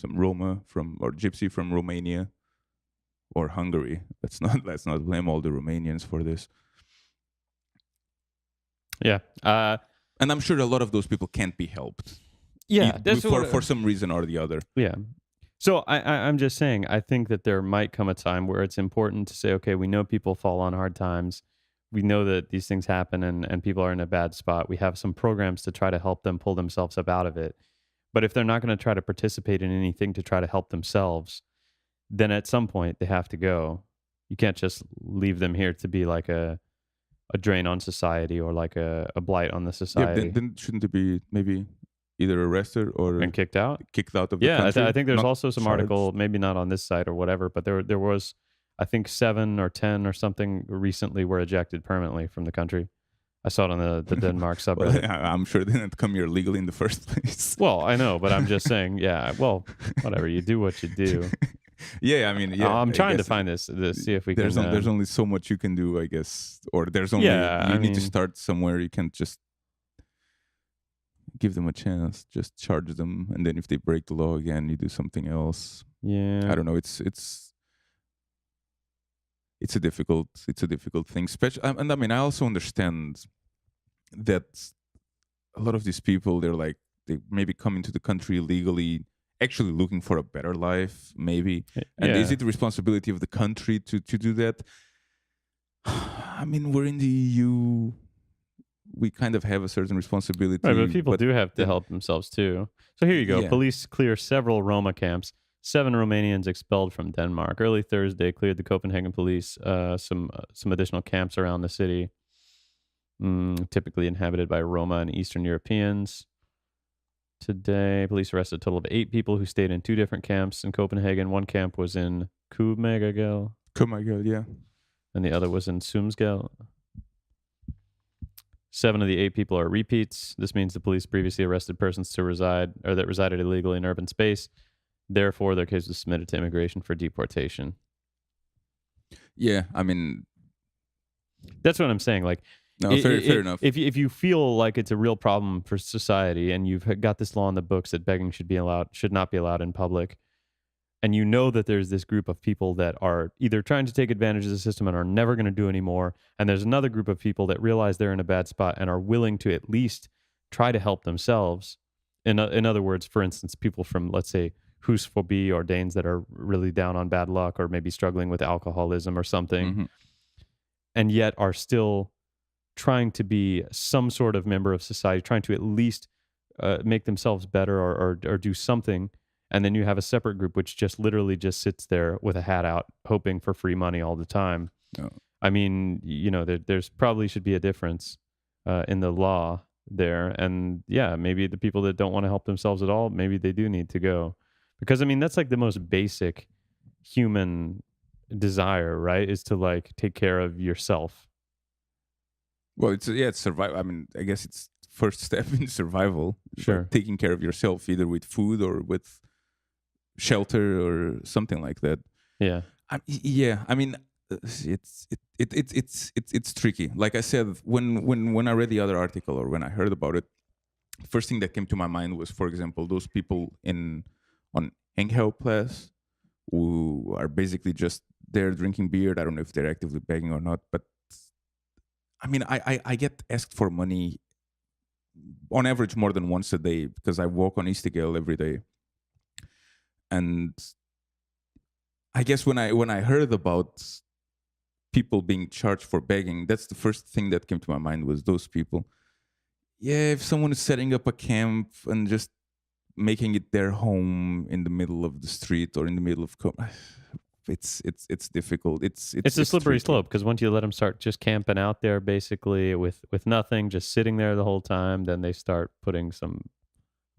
Roma from, or gypsy from Romania or Hungary. Let's not blame all the Romanians for this. Yeah. And I'm sure a lot of those people can't be helped Yeah, that's for what. some reason or the other. Yeah. So I'm just saying, I think that there might come a time where it's important to say, okay, we know people fall on hard times. We know that these things happen, and people are in a bad spot. We have some programs to try to help them pull themselves up out of it. But if they're not going to try to participate in anything to try to help themselves, then at some point they have to go. You can't just leave them here to be like a drain on society, or like a blight on the Yeah, then, society, then shouldn't they be maybe either arrested or and kicked out. kicked out of the Yeah, I country? think there's Not also some charged. article, maybe not on this site or whatever, but there was, I think 7 or 10 or something recently were ejected permanently from the country. I saw it on the Denmark Well, subreddit. I'm sure they didn't come here legally in the first place. Well, I know, but I'm just saying, yeah. Well, whatever, you do what you do. Yeah, I mean, yeah, I'm I trying to guess find this, see if we can. there's only so much you can do, I guess, or there's only, Yeah, you I need to mean, start somewhere. You can't just give them a chance, just charge them, and then if they break the law again, you do something else. yeah. I don't know. It's a difficult thing. Especially, and I mean, I also understand that a lot of these people, they maybe come into the country illegally, actually looking for a better life, maybe. And is Yeah. it the responsibility of the country to do that? I mean, we're in the EU. We kind of have a certain Right, responsibility, but people but do have to then, help themselves too. So here you go. yeah, Police clear several Roma camps. 7 Romanians expelled from Denmark. Early Thursday, cleared the Copenhagen police some additional camps around the city, typically inhabited by Roma and Eastern Europeans. Today, police arrested a total of 8 people who stayed in 2 different camps in Copenhagen. One camp was in Copenhagen, oh my god, yeah. and the other was in Sumsgel. 7 of the 8 people are repeats. This means the police previously arrested persons that resided illegally in urban space. Therefore, their case was submitted to immigration for deportation. Yeah, I mean, That's what I'm saying. Like, no, fair enough. if you feel like it's a real problem for society, and you've got this law in the books that begging should not be allowed in public, and you know that there's this group of people that are either trying to take advantage of the system and are never going to do anymore, and there's another group of people that realize they're in a bad spot and are willing to at least try to help themselves. In other words, for instance, people from, let's say, husphobia, or Danes that are really down on bad luck, or maybe struggling with alcoholism or something, Mhm. and yet are still trying to be some sort of member of society, trying to at least make themselves better, or do something. And then you have a separate group which just literally just sits there with a hat out, hoping for free money all the time. No. I mean, there's probably should be a difference in the law there. And yeah, maybe the people that don't want to help themselves at all, maybe they do need to go. Because I mean, that's like the most basic human desire, right? Is to like take care of yourself. Well, it's survival. I mean, I guess it's first step in survival, Sure. like taking care of yourself, either with food or with shelter or something like that. Yeah. Yeah, I mean, it's tricky. Like I said, when I read the other article, or when I heard about it, first thing that came to my mind was, for example, those people in on Enghelplas who are basically just there drinking beer. I don't know if they're actively begging or not, but I mean, I get asked for money on average more than once a day, because I walk on Istigal every day. And I guess when I heard about people being charged for begging, that's the first thing that came to my mind, was those people. Yeah, if someone is setting up a camp and just making it their home in the middle of the street, or in the middle of it's difficult. It's a slippery tricky. slope, because once you let them start just camping out there, basically with nothing, just sitting there the whole time, then they start putting some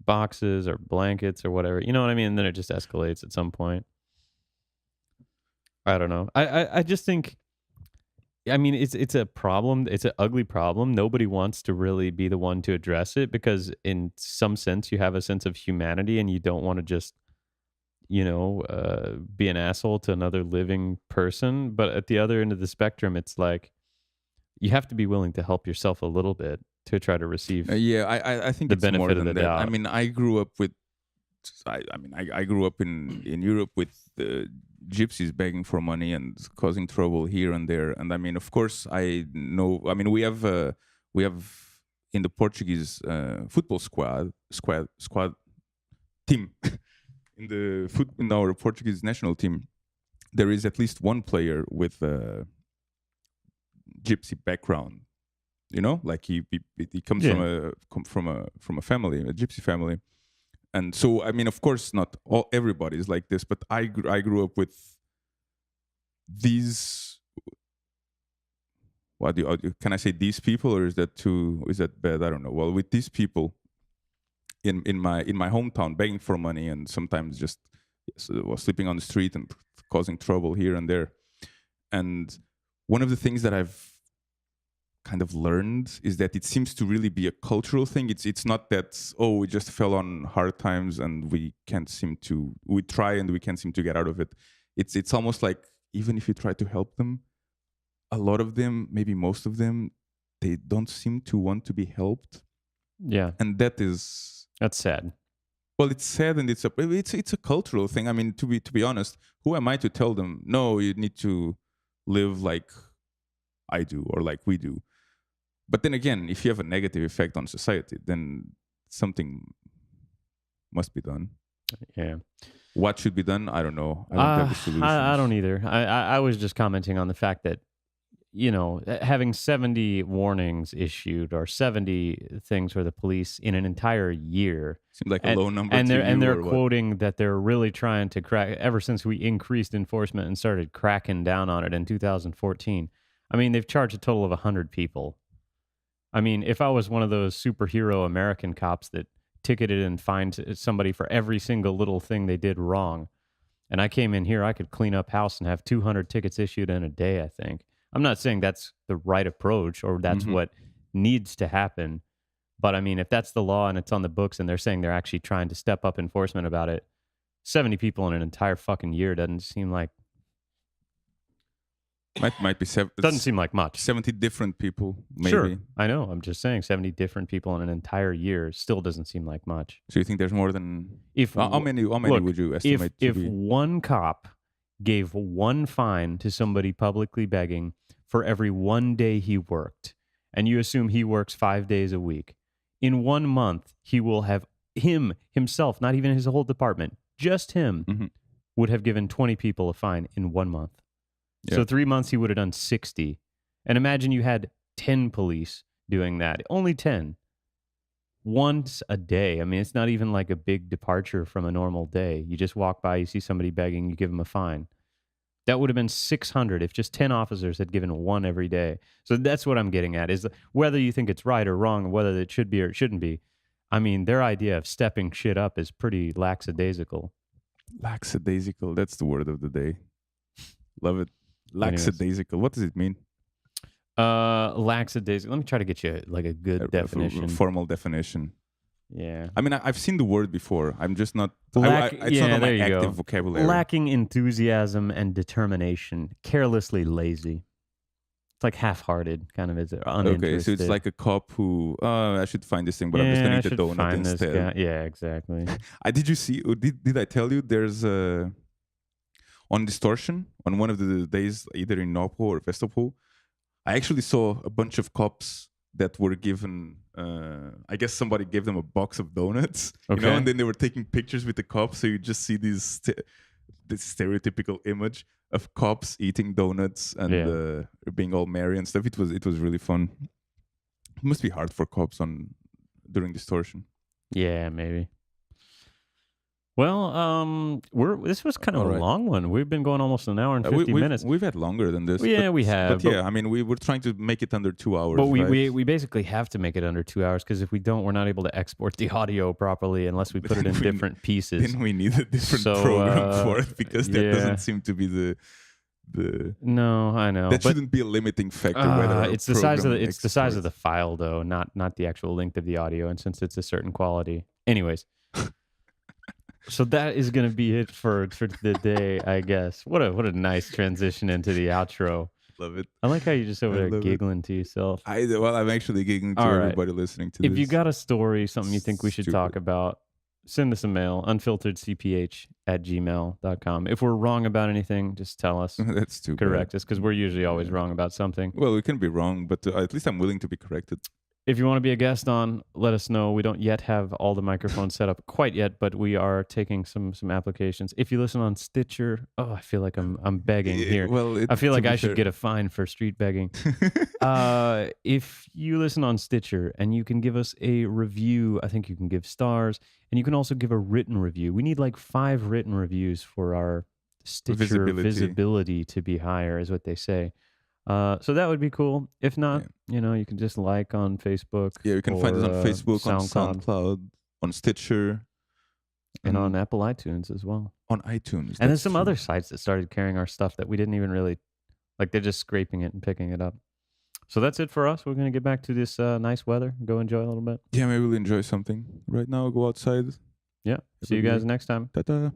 boxes or blankets or whatever. You know what I mean? And then it just escalates at some point. I don't know. I just think I mean, it's a problem. It's an ugly problem. Nobody wants to really be the one to address it because, in some sense, you have a sense of humanity, and you don't want to just be an asshole to another living person. But at the other end of the spectrum, it's like you have to be willing to help yourself a little bit to try to receive Yeah, I think the it's more benefit of than the that. I doubt. mean, I grew up with. I grew up in Europe with gypsies begging for money and causing trouble here and there. And I mean, of course, I know. I mean, we have in the Portuguese football squad team in our Portuguese national team. There is at least one player with a gypsy background. Like he comes Yeah, from a family, a gypsy family. And so, I mean, of course, not everybody is like this, but I grew up with these. Can I say these people, or is that bad? I don't know. Well, with these people in my hometown, begging for money, and sometimes just was sleeping on the street and causing trouble here and there. And one of the things that I've kind of learned is that it seems to really be a cultural thing. It's not that, oh, we just fell on hard times and we try and we can't seem to get out of it. It's almost like, even if you try to help them, a lot of them, maybe most of them, they don't seem to want to be helped. yeah, And that is, that's sad. well, it's sad, and it's a cultural thing. I mean, to be honest, who am I to tell them, no, you need to live like I do or like we do? But then again, if you have a negative effect on society, then something must be done. Yeah. What should be done? I don't know. I don't have the I don't solutions. either. I was just commenting on the fact that having 70 warnings issued or 70 things for the police in an entire year. Seems like a and low number and to you, they're or what? quoting that they're really trying to crack ever since we increased enforcement and started cracking down on it in 2014. I mean, they've charged a total of 100 people. I mean, if I was one of those superhero American cops that ticketed and fined somebody for every single little thing they did wrong, and I came in here, I could clean up house and have 200 tickets issued in a day, I think. I'm not saying that's the right approach or that's Hmm. what needs to happen. But I mean, if that's the law and it's on the books and they're saying they're actually trying to step up enforcement about it, 70 people in an entire fucking year Might be doesn't seem like much. 70 different people, Sure, maybe. I know. I'm just saying 70 different people in an entire year still doesn't seem like much. So you think there's more than If how w- many? How many Look, would you if estimate to if be? one cop gave one fine to somebody publicly begging for every one day he worked, and you assume he works 5 days a week, in 1 month he will have himself, not even his whole department, just him Hmm. would have given 20 people a fine in 1 month. Yeah. So 3 months he would have done 60. And imagine you had 10 police doing that. Only 10 once a day. I mean, it's not even like a big departure from a normal day. You just walk by, you see somebody begging, you give them a fine. That would have been 600 if just 10 officers had given one every day. So that's what I'm getting at is whether you think it's right or wrong, whether it should be or it shouldn't be. I mean, their idea of stepping shit up is pretty lackadaisical. Lackadaisical. That's the word of the day. Love it. Anyways. Lackadaisical. What does it mean? Lackadaisical. Let me try to get you like a good definition. Formal definition. Yeah. I mean, I've seen the word before. I'm just not. It's Yeah, not on my there you active go. vocabulary. Lacking enthusiasm and determination, carelessly lazy. It's like half-hearted, kind of, is uninterested. Okay, so it's like a cop who. I should find this thing, but I'm just gonna I eat a should donut find this instead. guy. Yeah, exactly. Did you see? Did I tell you? There's on Distortion on one of the days, either in Nopo or Festival. I actually saw a bunch of cops that were given. I guess somebody gave them a box of donuts, Okay. and then they were taking pictures with the cops. So you just see this stereotypical image of cops eating donuts and being all merry and stuff. It was really fun. It must be hard for cops during Distortion. Yeah, maybe. Well, this was kind of All a right. long one. We've been going almost an hour and 50 minutes. We've had longer than this. Yeah, we have, But yeah, I mean, we were trying to make it under 2 hours. But right? we basically have to make it under 2 hours because if we don't, we're not able to export the audio properly unless we put it in different pieces. Then we need a different So, program for it because that yeah. doesn't seem to be the No, I know, That but shouldn't be a limiting factor whether our it's the size of program it's the size of the exports. file though, not the actual length of the audio, and since it's a certain quality. Anyways, so that is gonna be it for the day, I guess. What a nice transition into the outro. Love it. I like how you're just over I there love it. giggling to yourself. Well, I'm actually giggling to All right. everybody listening to If you this. got a story, something you think we should talk Stupid. about, send us a mail, unfilteredcph@gmail.com. If we're wrong about anything, just tell us, That's too bad. correct us, because we're usually always Yeah. wrong about something. Well, we can be wrong, but at least I'm willing to be corrected. If you want to be a guest on, let us know. We don't yet have all the microphones set up quite yet, but we are taking some applications. If you listen on Stitcher, I feel like I'm begging here. Well, I feel to like be I should fair. get a fine for street begging. If you listen on Stitcher and you can give us a review, I think you can give stars, and you can also give a written review. We need like 5 written reviews for our Stitcher visibility to be higher, is what they say. So that would be cool. If not, Yeah. you can just like on Facebook. Yeah, you can find us on Facebook, on SoundCloud, SoundCloud, on Stitcher, and on Apple iTunes as well. on iTunes. And there's some other sites that started carrying our stuff that we didn't even really like. They're just scraping it and picking it up. So that's it for us. We're gonna get back to this nice weather. Go enjoy a little bit. Yeah, maybe we'll enjoy something right now. Go outside. Yeah. See you guys next time. Ta-ta.